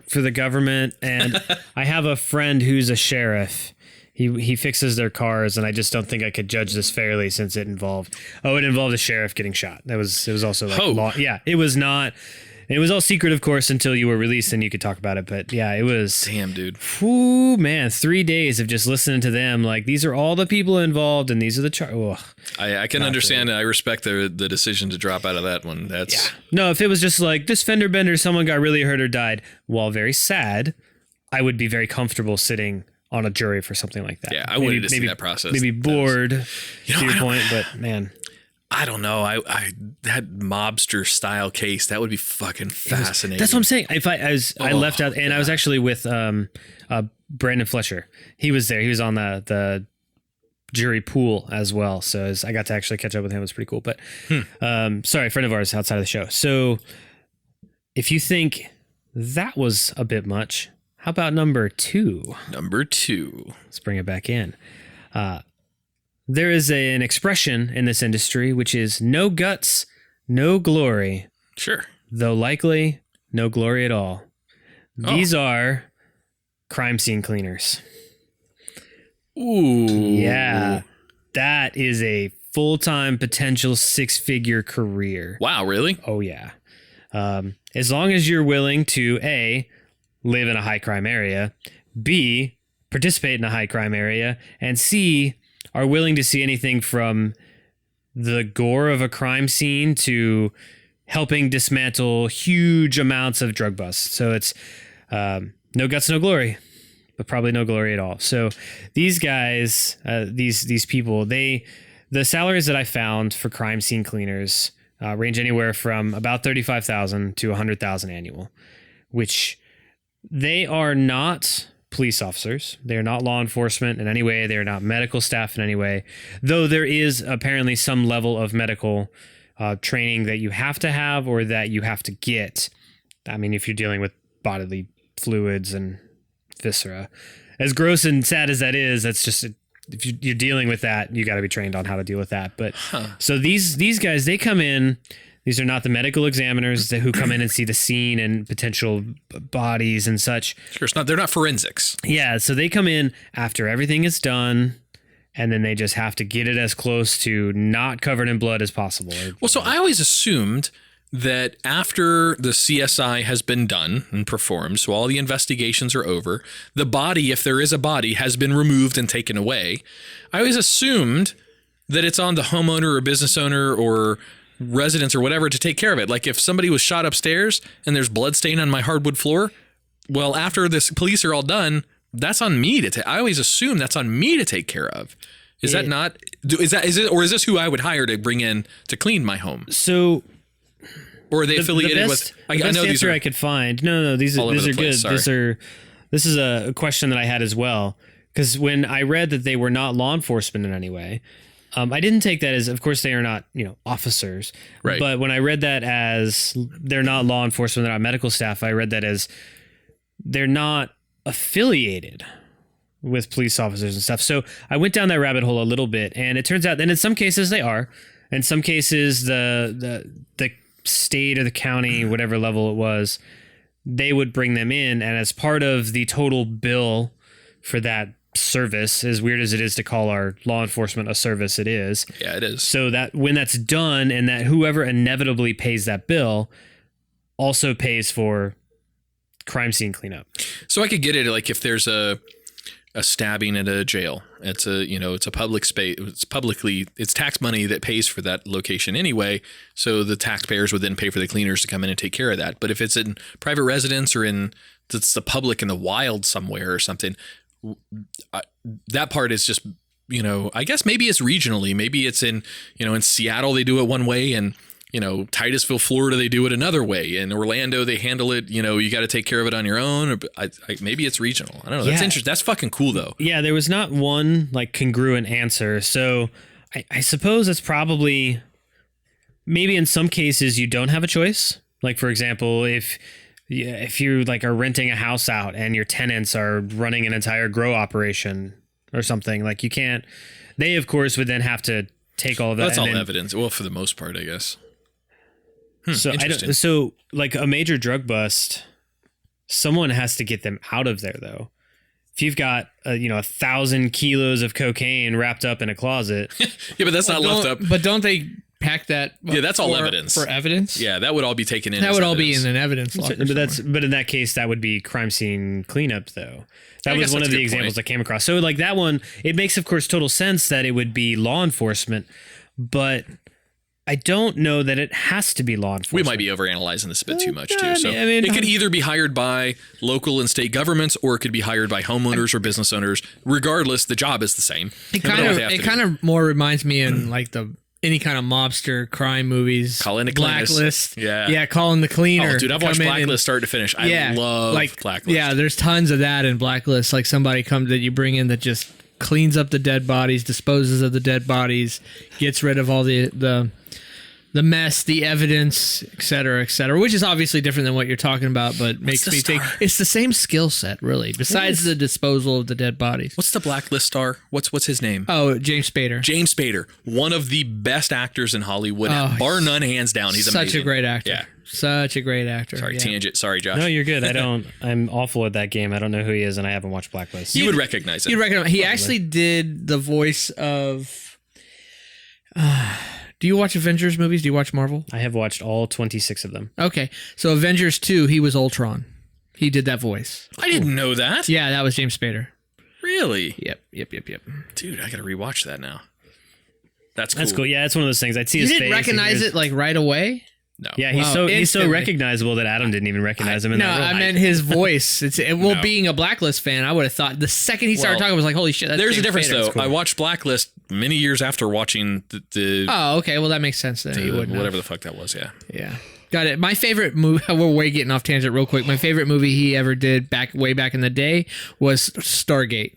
for the government, and I have a friend who's a sheriff. He fixes their cars, and I just don't think I could judge this fairly since it involved a sheriff getting shot. It was also law. Yeah, it was not. It was all secret, of course, until you were released and you could talk about it. But yeah, it was... Damn, dude. Whew, man, 3 days of just listening to them. These are all the people involved, and these are the charges. I can understand. I respect the decision to drop out of that one. That's... Yeah. No, if it was just this fender bender, someone got really hurt or died, while very sad, I would be very comfortable sitting on a jury for something like that. Yeah, I wanted to see that process. Maybe bored, to your point, but man... I don't know. I that mobster style case, that would be fucking fascinating. That's what I'm saying. I left out, and I was actually with Brandon Fletcher. He was there. He was on the jury pool as well. So I got to actually catch up with him. It was pretty cool. But sorry, friend of ours outside of the show. So if you think that was a bit much, how about number 2? Number 2. Let's bring it back in. There is an expression in this industry, which is no guts, no glory. Sure. Though likely no glory at all. These are crime scene cleaners. Ooh. Yeah. That is a full-time potential 6-figure career. Wow, really? Oh, yeah. As long as you're willing to, A, live in a high crime area, B, participate in a high crime area, and C, are willing to see anything from the gore of a crime scene to helping dismantle huge amounts of drug busts. So it's no guts, no glory, but probably no glory at all. So these guys, these people, the salaries that I found for crime scene cleaners range anywhere from about $35,000 to $100,000 annual, which they are not police officers. They're not law enforcement in any way. They're not medical staff in any way, though there is apparently some level of medical training that you have to have or that you have to get. I mean, if you're dealing with bodily fluids and viscera, as gross and sad as that is, that's just, if you're dealing with that, you got to be trained on how to deal with that. But so these guys, they come in. These are not the medical examiners who come in and see the scene and potential bodies and such. Sure, it's not. They're not forensics. Yeah, so they come in after everything is done, and then they just have to get it as close to not covered in blood as possible. Well, so I always assumed that after the CSI has been done and performed, so all the investigations are over, the body, if there is a body, has been removed and taken away. I always assumed that it's on the homeowner or business owner or residents or whatever to take care of it. Like if somebody was shot upstairs and there's blood stain on my hardwood floor, well, after the police are all done, that's on me to take. I always assume that's on me to take care of. Is that not? Is it, or is this who I would hire to bring in to clean my home? So, or are they affiliated with? I know these are. I could find. No, these are good. Sorry. This is a question that I had as well, because when I read that they were not law enforcement in any way. I didn't take that as, of course, they are not, officers. Right. But when I read that as they're not law enforcement, they're not medical staff, I read that as they're not affiliated with police officers and stuff. So I went down that rabbit hole a little bit, and it turns out that in some cases they are. In some cases, the state or the county, whatever level it was, they would bring them in, and as part of the total bill for that service, as weird as it is to call our law enforcement a service, it is. Yeah, it is. So that when that's done, and that whoever inevitably pays that bill also pays for crime scene cleanup. So I could get it, like if there's a stabbing at a jail, it's a public space, it's tax money that pays for that location anyway, so the taxpayers would then pay for the cleaners to come in and take care of that. But if it's in private residence or it's the public in the wild somewhere or something, that part is just, I guess maybe it's regionally, maybe it's in Seattle, they do it one way, and, Titusville, Florida, they do it another way. In Orlando, they handle it, you got to take care of it on your own, or maybe it's regional. I don't know. That's interesting. That's fucking cool though. Yeah. There was not one congruent answer. So I suppose it's probably, maybe in some cases you don't have a choice. Like, for example, if you are renting a house out and your tenants are running an entire grow operation or something, you can't, they of course would then have to take all of that. That's all evidence. Well, for the most part, I guess. So a major drug bust, someone has to get them out of there though. If you've got 1,000 kilos of cocaine wrapped up in a closet. Yeah, but that's not left up. But don't they pack that? Yeah, that's all evidence. For evidence? Yeah, that would all be taken in. That would all evidence. be in an evidence locker. But in that case, that would be crime scene cleanup, though. That was one of the examples I came across. So, that one, it makes, of course, total sense that it would be law enforcement, but I don't know that it has to be law enforcement. We might be overanalyzing this a bit too much, too. So it could either be hired by local and state governments, or it could be hired by homeowners or business owners. Regardless, the job is the same. It kind of more reminds me in any kind of mobster crime movies. Calling the Blacklist. Yeah, calling the cleaner. Oh, dude, I've watched Blacklist start to finish. I love Blacklist. Yeah, there's tons of that in Blacklist. Like somebody comes that you bring in that just cleans up the dead bodies, disposes of the dead bodies, gets rid of all the the mess, the evidence, et cetera, which is obviously different than what you're talking about, but makes me think it's the same skill set, really, besides the disposal of the dead bodies. What's the blacklist star? What's his name? Oh, James Spader. James Spader, one of the best actors in Hollywood, bar none, hands down. He's amazing. Such a great actor. Yeah. Such a great actor. Sorry, tangent. Sorry, Josh. No, you're good. I'm awful at that game. I don't know who he is, and I haven't watched Blacklist. You would recognize him. You'd recognize. He actually did the voice of. Do you watch Avengers movies? Do you watch Marvel? I have watched all 26 of them. Okay, so Avengers 2, he was Ultron. He did that voice. I didn't know that. Yeah, that was James Spader. Really? Yep. Dude, I gotta rewatch that now. That's cool. That's cool. Yeah, it's one of those things. I'd see You his face. didn't recognize it like right away? No. Yeah, he's so instantly. recognizable that Adam didn't even recognize him in that role. I meant his voice. Being a Blacklist fan, I would have thought the second he started talking, I was like, holy shit, that's There's James a difference, Spader. though. Cool. I watched Blacklist many years after watching the Oh, okay. Well, that makes sense then. You wouldn't whatever have. the fuck that was, yeah. Yeah. Got it. My favorite movie, we're way getting off tangent real quick. My favorite movie he ever did way back in the day was Stargate.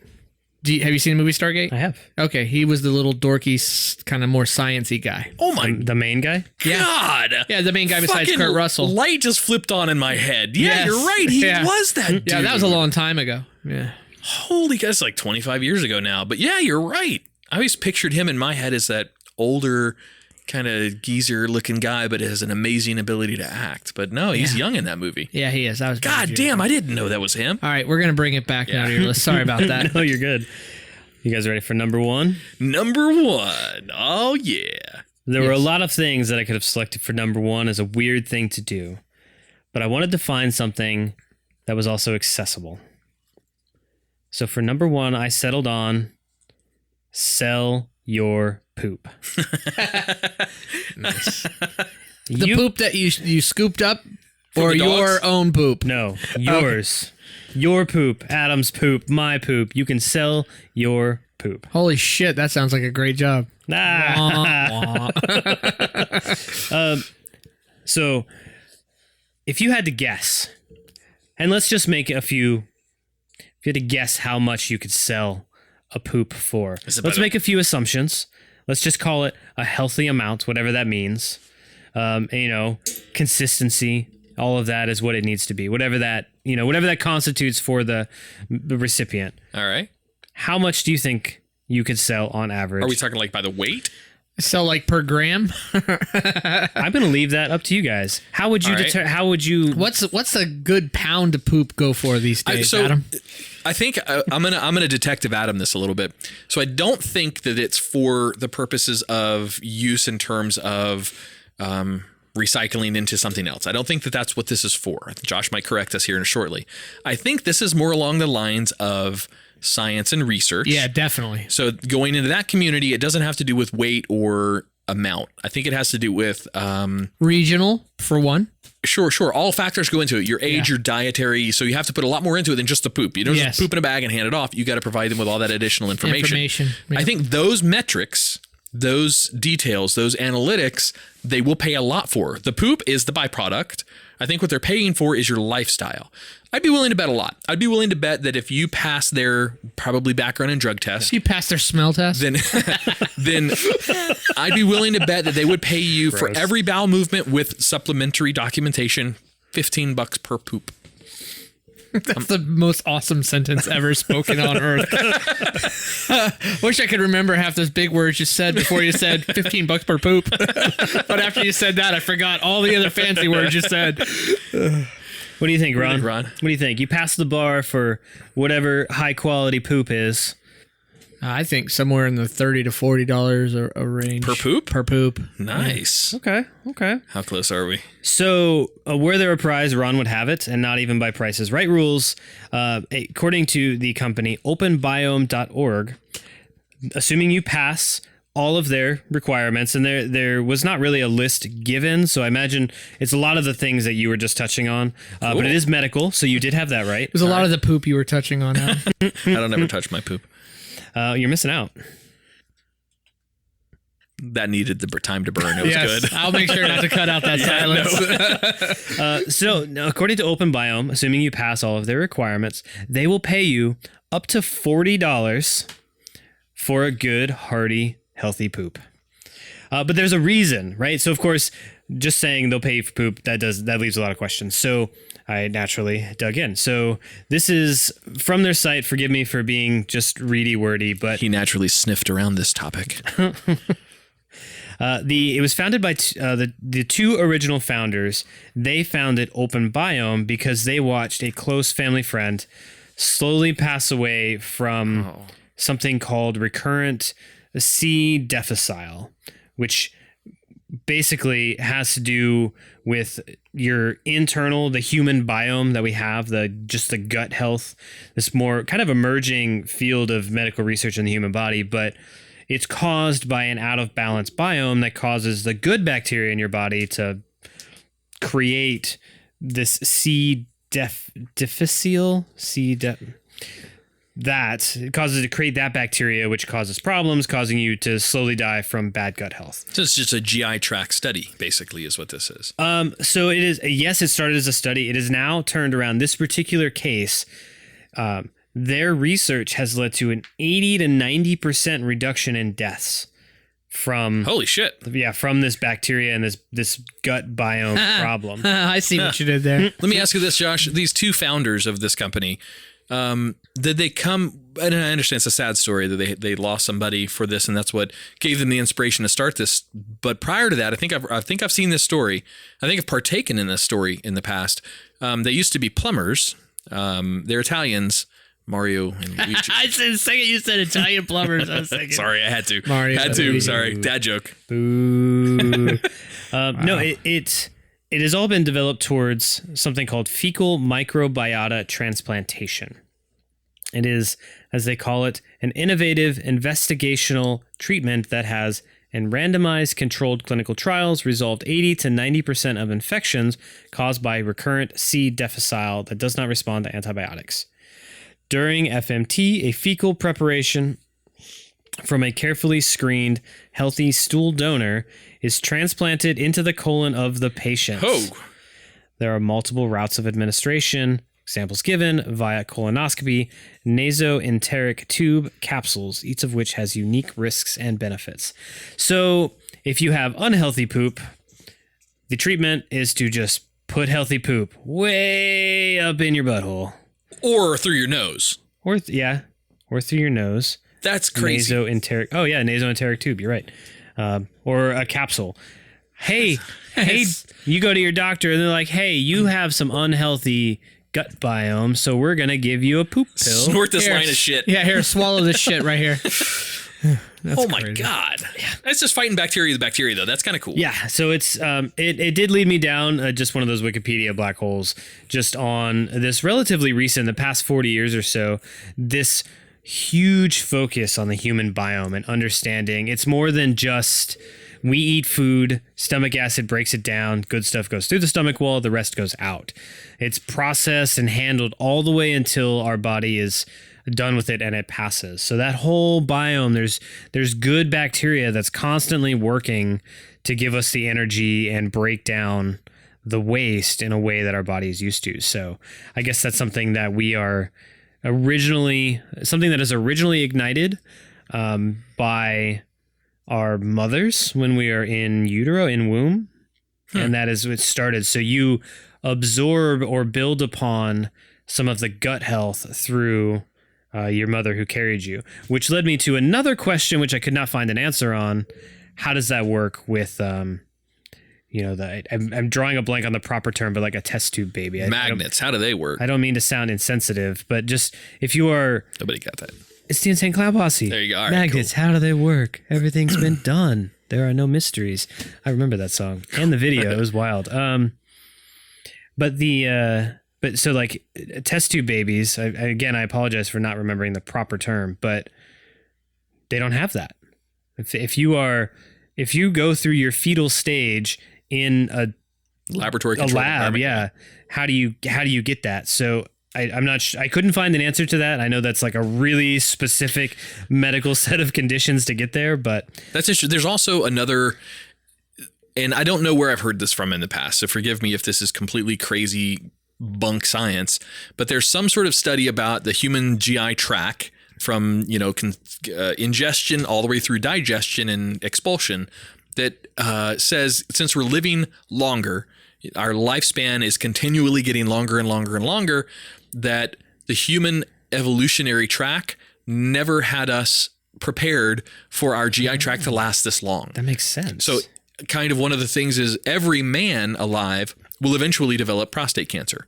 Have you seen the movie Stargate? I have. Okay. He was the little dorky, kind of more science-y guy. Oh my The main guy? God. Yeah, the main guy besides Fucking Kurt Russell. Light just flipped on in my head. Yeah, Yes. you're right. He Yeah. was that dude. Yeah, that was a long time ago. Yeah. Holy God, it's like 25 years ago now. But yeah, you're right. I always pictured him in my head as that older, kind of geezer-looking guy, but has an amazing ability to act. But no, he's young in that movie. Yeah, he is. That was God damn, I didn't know that was him. All right, we're going to bring it back now to your list. Sorry about that. No, you're good. You guys ready for number one? Number one. Oh, yeah. There were a lot of things that I could have selected for number one as a weird thing to do, but I wanted to find something that was also accessible. So for number one, I settled on sell your poop. Nice. The poop that you scooped up or the dogs? your own poop? No, yours. Your poop, Adam's poop, my poop. You can sell your poop. Holy shit, that sounds like a great job. Ah. So, if you had to guess, and let's just make if you had to guess how much you could sell a poop for, let's make a few assumptions. Let's just call it a healthy amount, whatever that means. And, consistency, all of that is what it needs to be. Whatever that constitutes for the recipient. All right. How much do you think you could sell on average? Are we talking like by the weight? So like per gram? I'm going to leave that up to you guys. How would you All right. how would you What's a good pound of poop go for these days, Adam? I think I'm gonna detective Adam this a little bit. So I don't think that it's for the purposes of use in terms of recycling into something else. I don't think that that's what this is for. Josh might correct us here shortly. I think this is more along the lines of science and research. Yeah, definitely. So going into that community, it doesn't have to do with weight or amount. I think it has to do with Regional, for one. Sure. All factors go into it. Your age, your dietary. So you have to put a lot more into it than just the poop. You don't just poop in a bag and hand it off. You got to provide them with all that additional information. Yeah. I think those metrics, those details, those analytics, they will pay a lot for. The poop is the byproduct. I think what they're paying for is your lifestyle. I'd be willing to bet a lot. I'd be willing to bet that if you pass their probably background and drug test, You passed their smell test? then I'd be willing to bet that they would pay you for every bowel movement with supplementary documentation, $15 per poop. That's the most awesome sentence ever spoken on earth. Wish I could remember half those big words you said before you said $15 per poop. But after you said that, I forgot all the other fancy words you said. What do you think, Ron? What do you think? You pass the bar for whatever high quality poop is. I think somewhere in the $30 to $40 a range. Per poop? Per poop. Nice. Okay. How close are we? So, were there a prize, Ron would have it, and not even by Prices Right rules. According to the company openbiome.org, assuming you pass all of their requirements, and there was not really a list given, so I imagine it's a lot of the things that you were just touching on, but it is medical, so you did have that right. There's a lot of the poop you were touching on now. I don't ever touch my poop. You're missing out. That needed the time to burn. It was good. I'll make sure not to cut out that silence. So, according to Open Biome, assuming you pass all of their requirements, they will pay you up to $40 for a good, hearty, healthy poop. But there's a reason, right? So of course, just saying they'll pay you for poop, that leaves a lot of questions. So I naturally dug in. So this is from their site. Forgive me for being just reedy wordy, but He naturally sniffed around this topic. it was founded by the two original founders. They founded Open Biome because they watched a close family friend slowly pass away from something called recurrent C. difficile, which basically has to do with your internal, the human biome that we have, the gut health, this more kind of emerging field of medical research in the human body, but it's caused by an out of balance biome that causes the good bacteria in your body to create this C. difficile, that it causes it to create that bacteria, which causes problems, causing you to slowly die from bad gut health. So it's just a GI tract study, basically, is what this is. So it is. Yes, it started as a study. It is now turned around. This particular case, their research has led to an 80 to 90% reduction in deaths from Holy shit. from this bacteria and this gut biome problem. I see what you did there. Let me ask you this, Josh. These two founders of this company, did they come, and I understand it's a sad story that they lost somebody for this, and that's what gave them the inspiration to start this. But prior to that, I think I've seen this story. I think I've partaken in this story in the past. They used to be plumbers. They're Italians, Mario and Luigi. I said the second you said Italian plumbers, I was thinking. Sorry, I had to. Mario had and to. Luigi. Sorry, dad joke. Boo. No, it has all been developed towards something called fecal microbiota transplantation. It is, as they call it, an innovative investigational treatment that has, in randomized controlled clinical trials, resolved 80 to 90% of infections caused by recurrent C. difficile that does not respond to antibiotics. During FMT, a fecal preparation from a carefully screened, healthy stool donor is transplanted into the colon of the patient. Oh. There are multiple routes of administration. Examples given via colonoscopy, nasoenteric tube, capsules, each of which has unique risks and benefits. So if you have unhealthy poop, the treatment is to just put healthy poop way up in your butthole. Or through your nose. Or through your nose. That's crazy. Nasoenteric. Oh yeah, nasoenteric tube. You're right. Or a capsule. Hey, you go to your doctor and they're like, hey, you have some unhealthy gut biome, so we're gonna give you a poop pill. Snort this line of shit. Yeah, here, swallow this shit right here. Oh my God. That's just fighting bacteria with bacteria, though. That's kind of cool. Yeah, so it's it did lead me down just one of those Wikipedia black holes, just on this relatively recent, the past 40 years or so, this huge focus on the human biome and understanding it's more than just we eat food, stomach acid breaks it down, good stuff goes through the stomach wall, the rest goes out. It's processed and handled all the way until our body is done with it and it passes. So that whole biome, there's good bacteria that's constantly working to give us the energy and break down the waste in a way that our body is used to. So I guess that's something that is originally ignited by our mothers when we are in utero, in womb. And that is what started. So you absorb or build upon some of the gut health through your mother who carried you, which led me to another question, which I could not find an answer on. How does that work with, I'm drawing a blank on the proper term, but like a test tube baby. Magnets, how do they work? I don't mean to sound insensitive, but just if you are... Nobody got that. It's the Insane Clown Posse. There you go. All right, Magnets, cool. how do they work? Everything's been done. There are no mysteries. I remember that song and the video. It was wild. But so like test tube babies, I apologize for not remembering the proper term, but they don't have that. If you go through your fetal stage in a Laboratory a control lab, environment. how do you get that? So I'm not I couldn't find an answer to that. I know that's like a really specific medical set of conditions to get there, but That's interesting. There's also another, and I don't know where I've heard this from in the past, so forgive me if this is completely crazy bunk science, but there's some sort of study about the human GI tract from, ingestion all the way through digestion and expulsion. that says since we're living longer, our lifespan is continually getting longer and longer and longer, that the human evolutionary track never had us prepared for our GI tract to last this long. That makes sense. So kind of one of the things is every man alive will eventually develop prostate cancer.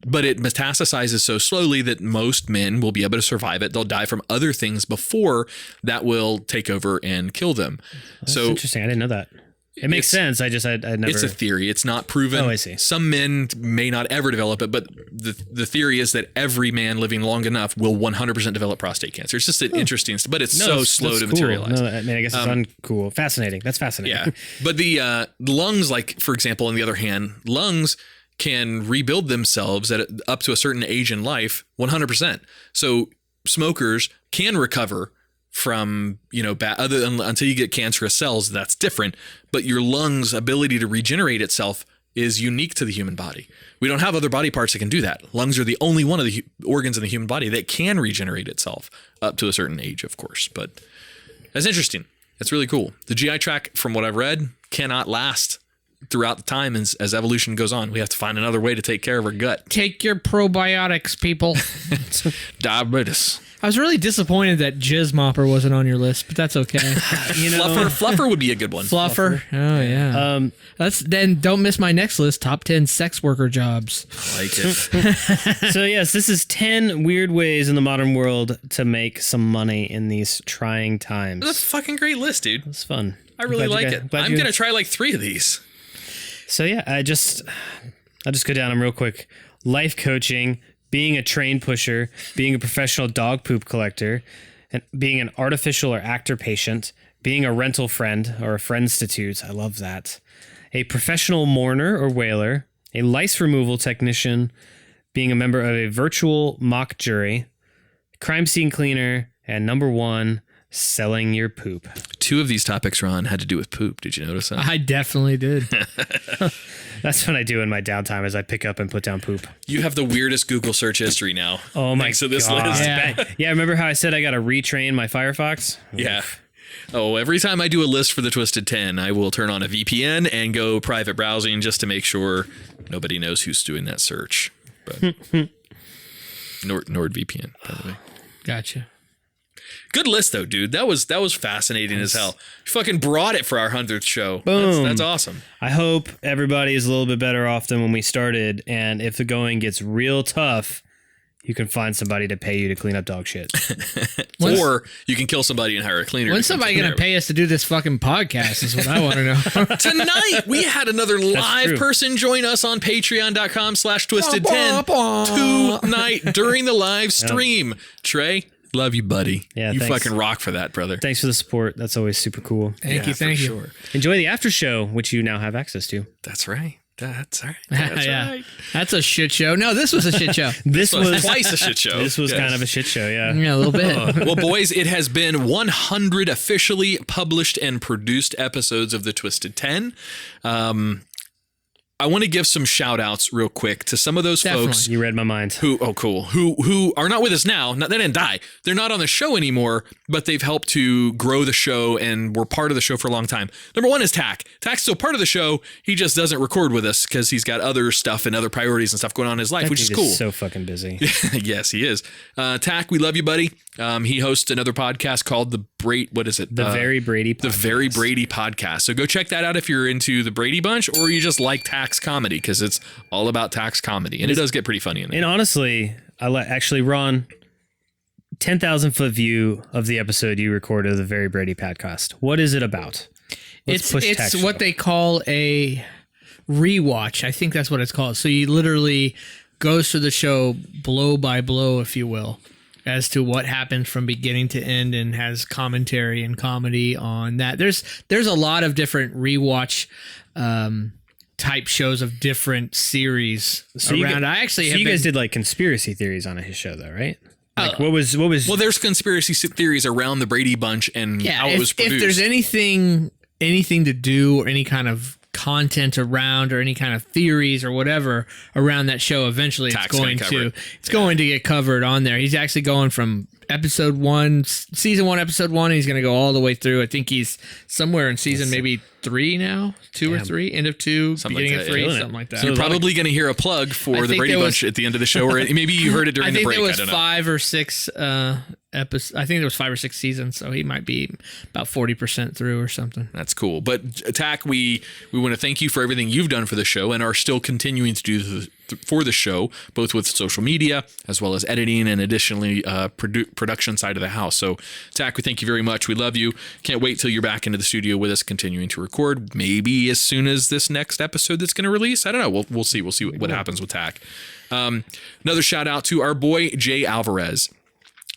But it metastasizes so slowly that most men will be able to survive it. They'll die from other things before that will take over and kill them. That's so interesting. I didn't know that. It makes sense. I never. It's a theory. It's not proven. Oh, I see. Some men may not ever develop it, but the theory is that every man living long enough will 100% develop prostate cancer. It's just an interesting, but it's so slow to cool. materialize. No, I mean, I guess it's uncool. Fascinating. That's fascinating. Yeah. But the lungs, like, for example, on the other hand, lungs can rebuild themselves at up to a certain age in life 100%. So smokers can recover from, other than until you get cancerous cells, that's different. But your lungs' ability to regenerate itself is unique to the human body. We don't have other body parts that can do that. Lungs are the only one of the organs in the human body that can regenerate itself up to a certain age, of course. But that's interesting. That's really cool. The GI tract, from what I've read, cannot last throughout the time as evolution goes on. We have to find another way to take care of our gut. Take your probiotics, people. Diabetes. I was really disappointed that Jizz Mopper wasn't on your list, but that's okay. Fluffer would be a good one. Fluffer. Oh yeah. Then don't miss my next list. Top 10 sex worker jobs. I like it. So yes, this is 10 weird ways in the modern world to make some money in these trying times. That's a fucking great list, dude. It's fun. I really like it. I'm going to try like 3 of these. So yeah, I'll just go down them real quick. Life coaching, being a train pusher, being a professional dog poop collector, and being an artificial or actor patient, being a rental friend or a friendstitute. I love that. A professional mourner or wailer, a lice removal technician, being a member of a virtual mock jury, crime scene cleaner, and number 1, selling your poop. 2 of these topics, Ron, had to do with poop. Did you notice that? I definitely did. That's what I do in my downtime is I pick up and put down poop. You have the weirdest Google search history now. Oh my thanks to this God. list. Yeah, remember how I said I got to retrain my Firefox? Yeah. Oh, every time I do a list for the Twisted 10, I will turn on a VPN and go private browsing just to make sure nobody knows who's doing that search. But NordVPN, by the way. Gotcha. Good list though, dude. That was fascinating as hell. You fucking brought it for our 100th show. Boom. That's awesome. I hope everybody is a little bit better off than when we started. And if the going gets real tough, you can find somebody to pay you to clean up dog shit. Or you can kill somebody and hire a cleaner. When's somebody going to pay us to do this fucking podcast is what I want to know. Tonight, we had another live person join us on patreon.com/twisted10 tonight during the live stream. Trey, love you, buddy. Yeah, you thanks. fucking rock for that, brother. Thanks for the support. That's always super cool. Thank you. Sure. Enjoy the after show, which you now have access to. That's right. That's all right. That's right. That's a shit show. No, this was a shit show. This was twice a shit show. This was kind of a shit show, yeah. Yeah, a little bit. Well, boys, it has been 100 officially published and produced episodes of the Twisted 10. I want to give some shout outs real quick to some of those folks You read my mind. who are not with us now. They didn't die. They're not on the show anymore, but they've helped to grow the show and were part of the show for a long time. Number 1 is Tach. Tach's still part of the show. He just doesn't record with us because he's got other stuff and other priorities and stuff going on in his life, which is cool. So fucking busy. Yes, he is. Tach, we love you, buddy. He hosts another podcast called The Very Brady Podcast. The Very Brady Podcast. So go check that out if you're into the Brady Bunch or you just like Tach's comedy, because it's all about Tach's comedy, and it does get pretty funny in there. And honestly, actually, Ron, 10,000 foot view of the episode you recorded of the Very Brady Podcast. What is it about? It's what they call a rewatch. I think that's what it's called. So you literally goes through the show blow by blow, if you will, as to what happened from beginning to end, and has commentary and comedy on that. There's a lot of different rewatch type shows of different series around. You guys did like conspiracy theories on his show, though, right? Like what was? Well, there's conspiracy theories around the Brady Bunch and how it was produced. If there's anything to do or any kind of content around or any kind of theories or whatever around that show, eventually it's going to get covered on there. He's actually going from episode 1, season 1, episode 1. And he's going to go all the way through. I think he's somewhere in season maybe 3 now, 2 or 3, end of 2, beginning of 3, something like that. So you're probably going to hear a plug for the Brady Bunch at the end of the show, or maybe you heard it during the break. I think there was 5 or 6 episodes. I think there was 5 or 6 seasons, so he might be about 40% through or something. That's cool. But Tach, we want to thank you for everything you've done for the show and are still continuing to do for the show, both with social media as well as editing and additionally production side of the house. So Tach, we thank you very much. We love you. Can't wait till you're back into the studio with us, continuing to record. Maybe as soon as this next episode that's going to release. I don't know. We'll see. We'll see what happens with Tach. Another shout out to our boy Jay Alvarez.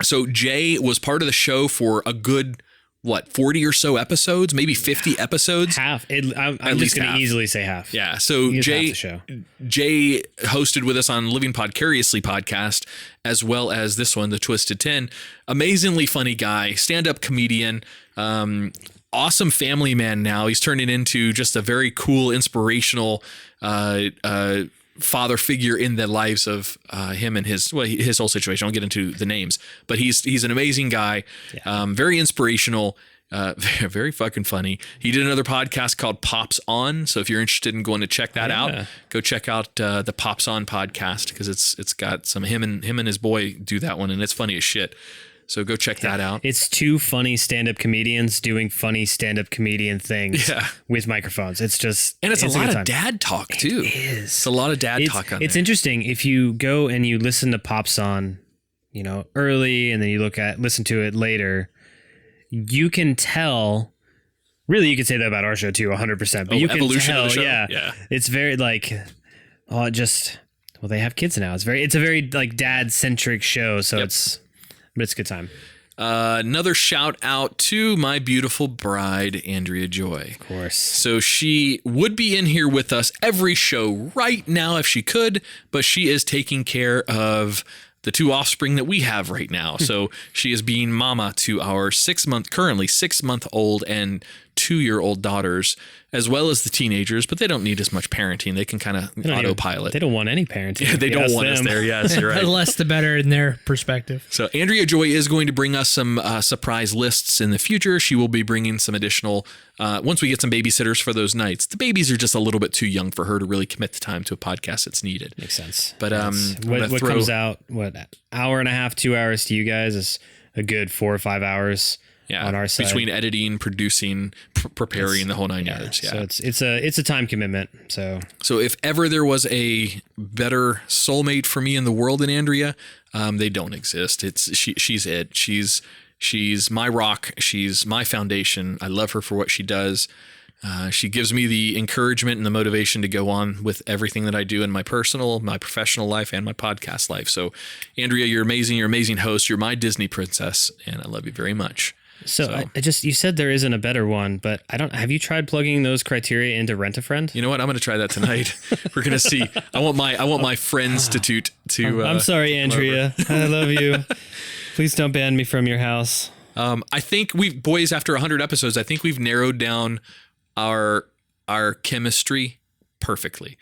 So Jay was part of the show for a good, 40 or so episodes, maybe 50 episodes. Half. I'm just going to easily say half. Yeah. So Jay hosted with us on Living Podcariously podcast, as well as this one, The Twisted 10. Amazingly funny guy, stand-up comedian, awesome family man now. He's turning into just a very cool, inspirational father figure in the lives of him and his whole situation. I won't get into the names, but he's an amazing guy, very inspirational, very fucking funny. He did another podcast called Pops On, so if you're interested in going to check that out, go check out the Pops On podcast, because it's got some him and his boy do that one, and it's funny as shit. So go check that out. It's 2 funny stand-up comedians doing funny stand-up comedian things with microphones. It's just... And it's a lot of dad talk, too. It is. It's a lot of dad talk on there. It's interesting. If you go and you listen to Pops On, early, and then you listen to it later, you can tell... Really, you could say that about our show, too, 100%. But you can tell, of the show? Yeah. It's very, well, they have kids now. It's a very, dad-centric show, so But it's a good time. Another shout out to my beautiful bride, Andrea Joy. Of course. So she would be in here with us every show right now if she could, but she is taking care of the 2 offspring that we have right now. So she is being mama to our currently 6-month-old and 2-year-old daughters, as well as the teenagers, but they don't need as much parenting. They can kind of autopilot. They don't want any parenting. Yeah, they don't want us there. Yes, you're right. The less the better in their perspective. So Andrea Joy is going to bring us some surprise lists in the future. She will be bringing some additional, once we get some babysitters for those nights. The babies are just a little bit too young for her to really commit the time to a podcast that's needed. Makes sense. But what comes out, hour and a half, 2 hours to you guys is a good 4 or 5 hours. Yeah, on our side, between editing, producing, preparing, the whole 9 yards. Yeah, so it's a time commitment. So if ever there was a better soulmate for me in the world than Andrea, they don't exist. She's it. She's my rock. She's my foundation. I love her for what she does. She gives me the encouragement and the motivation to go on with everything that I do in my personal, my professional life, and my podcast life. So, Andrea, you're amazing. You're an amazing host. You're my Disney princess, and I love you very much. So you said there isn't a better one, but have you tried plugging those criteria into Rent-A-Friend? You know what? I'm going to try that tonight. We're going to see. I want my Friendstitute to. I'm sorry, Andrea. I love you. Please don't ban me from your house. I think after 100 episodes, I think we've narrowed down our chemistry perfectly.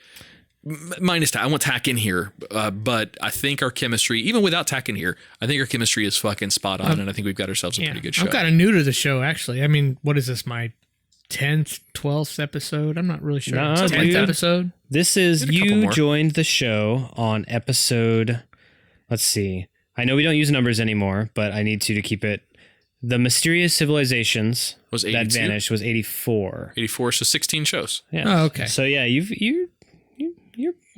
Minus Tach. I want Tach in here, but I think our chemistry, even without Tach in here, I think our chemistry is fucking spot on, and I think we've got ourselves a pretty good show. I'm kind of new to the show, actually. I mean, what is this, my 10th, 12th episode? I'm not really sure. 10th episode? This is, you joined the show on episode, let's see. I know we don't use numbers anymore, but I need to keep it. The Mysterious Civilizations was 82? That Vanished was 84. 84, so 16 shows. Yeah. Oh, okay. So yeah, you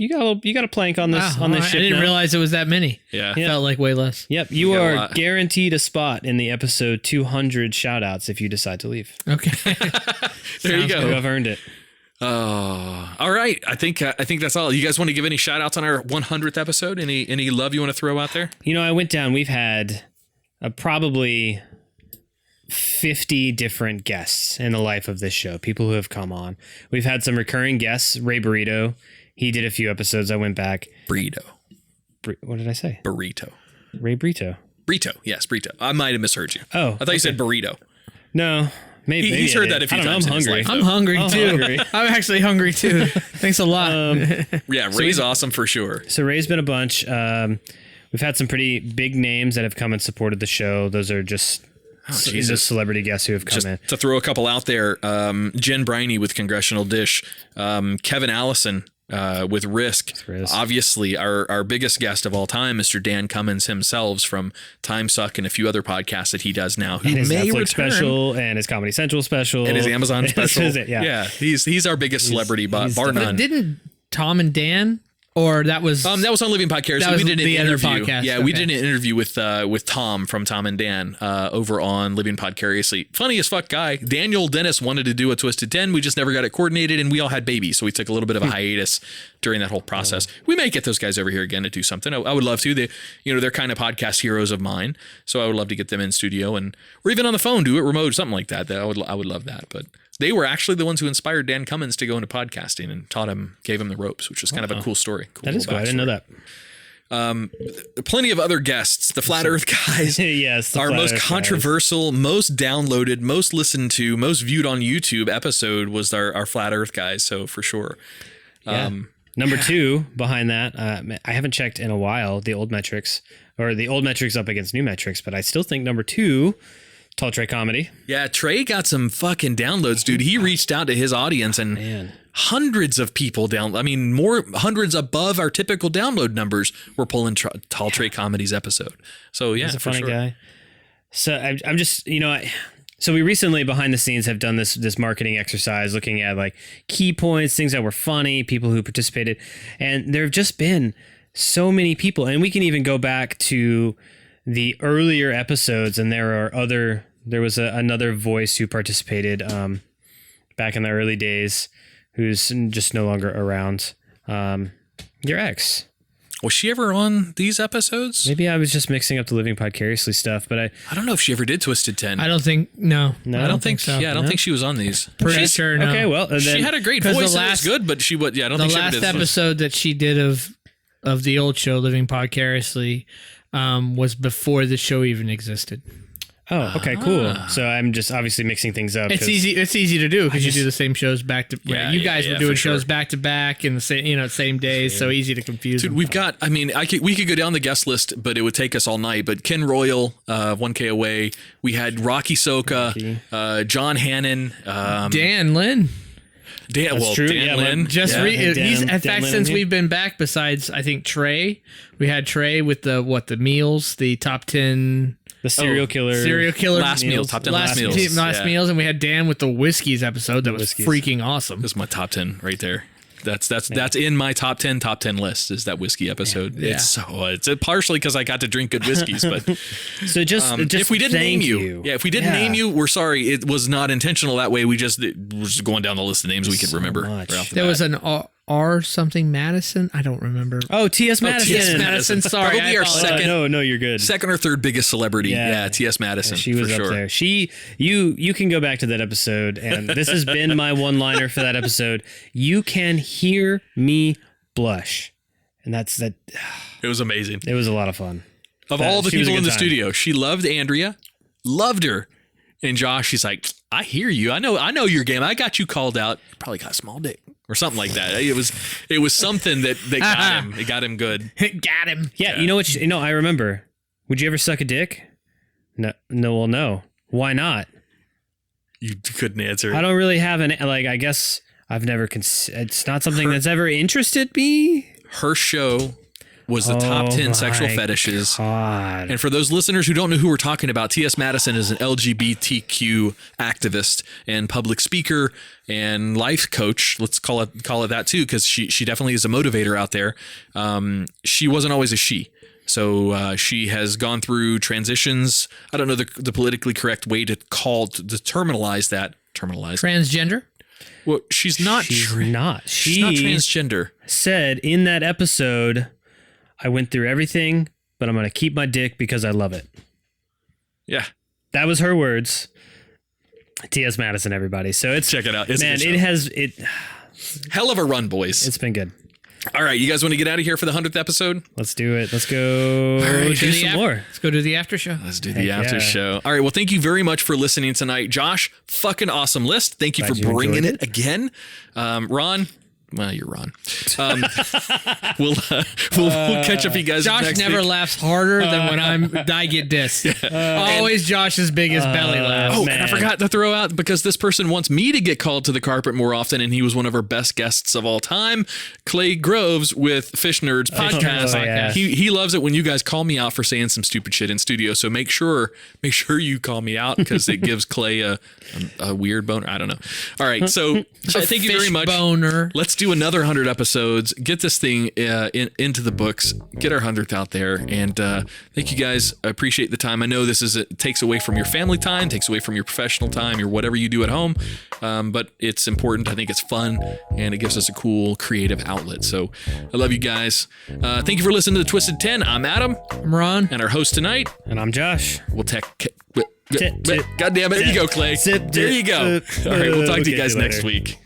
got a plank on this ship. I didn't realize it was that many. Yeah. Felt like way less. Yep, you are guaranteed a spot in the episode 200 shout-outs if you decide to leave. Okay. There you go. You have earned it. All right. I think that's all. You guys want to give any shout-outs on our 100th episode? Any love you want to throw out there? I went down. We've had probably 50 different guests in the life of this show, people who have come on. We've had some recurring guests. Ray Burrito, he did a few episodes. I went back. Burrito. What did I say? Burrito. Ray Burrito. Burrito. Yes, burrito. I might have misheard you. Oh, I thought you said burrito. No, maybe he's heard that a few times. I'm hungry. I'm hungry too. I'm actually hungry too. Thanks a lot. Yeah, Ray's awesome for sure. So Ray's been a bunch. We've had some pretty big names that have come and supported the show. Those are just just celebrity guests who have come in. To throw a couple out there, Jen Briney with Congressional Dish, Kevin Allison with Risk. Obviously, our biggest guest of all time, Mr. Dan Cummins himself from Time Suck and a few other podcasts that he does now. Who And his may Netflix return. special and his Comedy Central special. And his Amazon special. Yeah. He's our biggest celebrity, bar But none. didn't Tom and Dan, or that was That was on Living Podcast. That was we did an the other interview. podcast, Yeah, we okay. did an interview with Tom from Tom and Dan over on Living Podcariously. Funny as fuck guy. Daniel Dennis wanted to do a Twisted 10. We just never got it coordinated, and we all had babies, so we took a little bit of a hiatus during that whole process. We may get those guys over here again to do something. I would love to. They're kind of podcast heroes of mine, so I would love to get them in studio or even on the phone, do it remote, something like that. I would love that, but. They were actually the ones who inspired Dan Cummins to go into podcasting and gave him the ropes, which was kind of a cool story. That is cool. I didn't know that. Plenty of other guests. The Flat Earth guys. Yes, our most controversial, most downloaded, most listened to, most viewed on YouTube episode was our Flat Earth guys. So for sure. Yeah. Number 2 behind that, I haven't checked in a while, the old metrics up against new metrics, but I still think number 2, Tall Trey Comedy. Yeah, Trey got some fucking downloads, dude. He reached out to his audience and hundreds of people hundreds above our typical download numbers were pulling Tall Trey Comedy's episode. So yeah, he's a funny guy. So I'm just, so we recently behind the scenes have done this marketing exercise looking at like key points, things that were funny, people who participated, and there have just been so many people, and we can even go back to the earlier episodes, and there was another voice who participated back in the early days who's just no longer around. Your ex. Was she ever on these episodes? Maybe I was just mixing up the Living Podcariously stuff, but I don't know if she ever did Twisted 10. I don't think no. I don't think so. Yeah, I don't think she was on these. Pretty sure no. Okay, well, then, she had a great voice. It was good, but she would. Yeah, I don't think she ever did. The last episode that she did of the old show, Living Podcariously, was before the show even existed. Oh, okay, cool. So I'm just obviously mixing things up. It's easy. It's easy to do because you do the same shows back to. Yeah, you guys were doing for shows sure. back to back in the same days, so easy to confuse. Dude, them. we've got. I mean, we could go down the guest list, but it would take us all night. But Ken Royal, 1K away. We had Rocky Soka, John Hannon, Dan Lynn. Dan. That's true. Dan Yeah, Lynn. Just he's in fact Dan since Lynn we've been back. Besides, I think Trey. We had Trey with the meals, the top 10 the serial killer. Last meals, top 10 last meals. Last meals, and we had Dan with the whiskeys episode that was freaking awesome. This is my top 10 right there. That's in my top 10 list is that whiskey episode. Yeah. It's partially because I got to drink good whiskeys, but So just if we didn't name thank you, if we didn't name you, we're sorry. It was not intentional that way. We're just going down the list of names we could remember. much. Right off the There bat. was an R something Madison. I don't remember. Oh, T.S. Madison. T.S. Madison. Sorry, Probably our I apologize. second. No, you're good. Second or third biggest celebrity. Yeah, T.S. Madison. She was for up sure. there. You can go back to that episode, and this has been my one-liner for that episode. You can hear me blush, and that's that. It was amazing. It was a lot of fun. Of all the she was a people in good the time. studio, she loved Andrea, loved her, and Josh. She's like, I hear you. I know your game. I got you called out. Probably got a small dick or something like that. It was something that got him. It got him good. Got him. Yeah, you know what? I remember. Would you ever suck a dick? No. Well, no. Why not? You couldn't answer. I don't really have I guess I've never. It's not something that's ever interested me. Her show was the top 10 sexual fetishes. God. And for those listeners who don't know who we're talking about, T.S. Madison is an LGBTQ activist and public speaker and life coach. Let's call it that too, because she definitely is a motivator out there. She wasn't always a she. So she has gone through transitions. I don't know the politically correct way to terminalize that. Transgender. Well, she's not. She's not. She's not transgender. Said in that episode, I went through everything, but I'm going to keep my dick because I love it. Yeah. That was her words. T.S. Madison, everybody. So Check it out. It's a man, good show. Hell of a run, boys. It's been good. All right, you guys want to get out of here for the 100th episode? Let's do it. Let's go do some more. Let's go do the after show. Let's do the after yeah. show. All right, well, thank you very much for listening tonight. Josh, fucking awesome list. Thank you Glad for you bringing enjoyed it again. Ron, Well, you're Ron. We'll catch up, you guys. Josh next never week. laughs harder than when I get dissed. Always Josh's biggest belly laugh. Oh, man. and I forgot to throw out, because this person wants me to get called to the carpet more often, and he was one of our best guests of all time, Clay Groves with Fish Nerds podcast. Oh, yeah. He loves it when you guys call me out for saying some stupid shit in studio. So make sure you call me out, because it gives Clay a weird boner. I don't know. All right, so thank you very much. Boner. Let's do another 100 episodes. Get this thing into the books. Get our 100th out there. And thank you guys. I appreciate the time. I know it takes away from your family time, takes away from your professional time, your whatever you do at home. But it's important. I think it's fun, and it gives us a cool creative outlet. So I love you guys. Thank you for listening to the Twisted 10. I'm Adam. I'm Ron. And our host tonight. And I'm Josh. We'll God damn it. There you go, Clay. There you go. All right. We'll talk to you guys next week.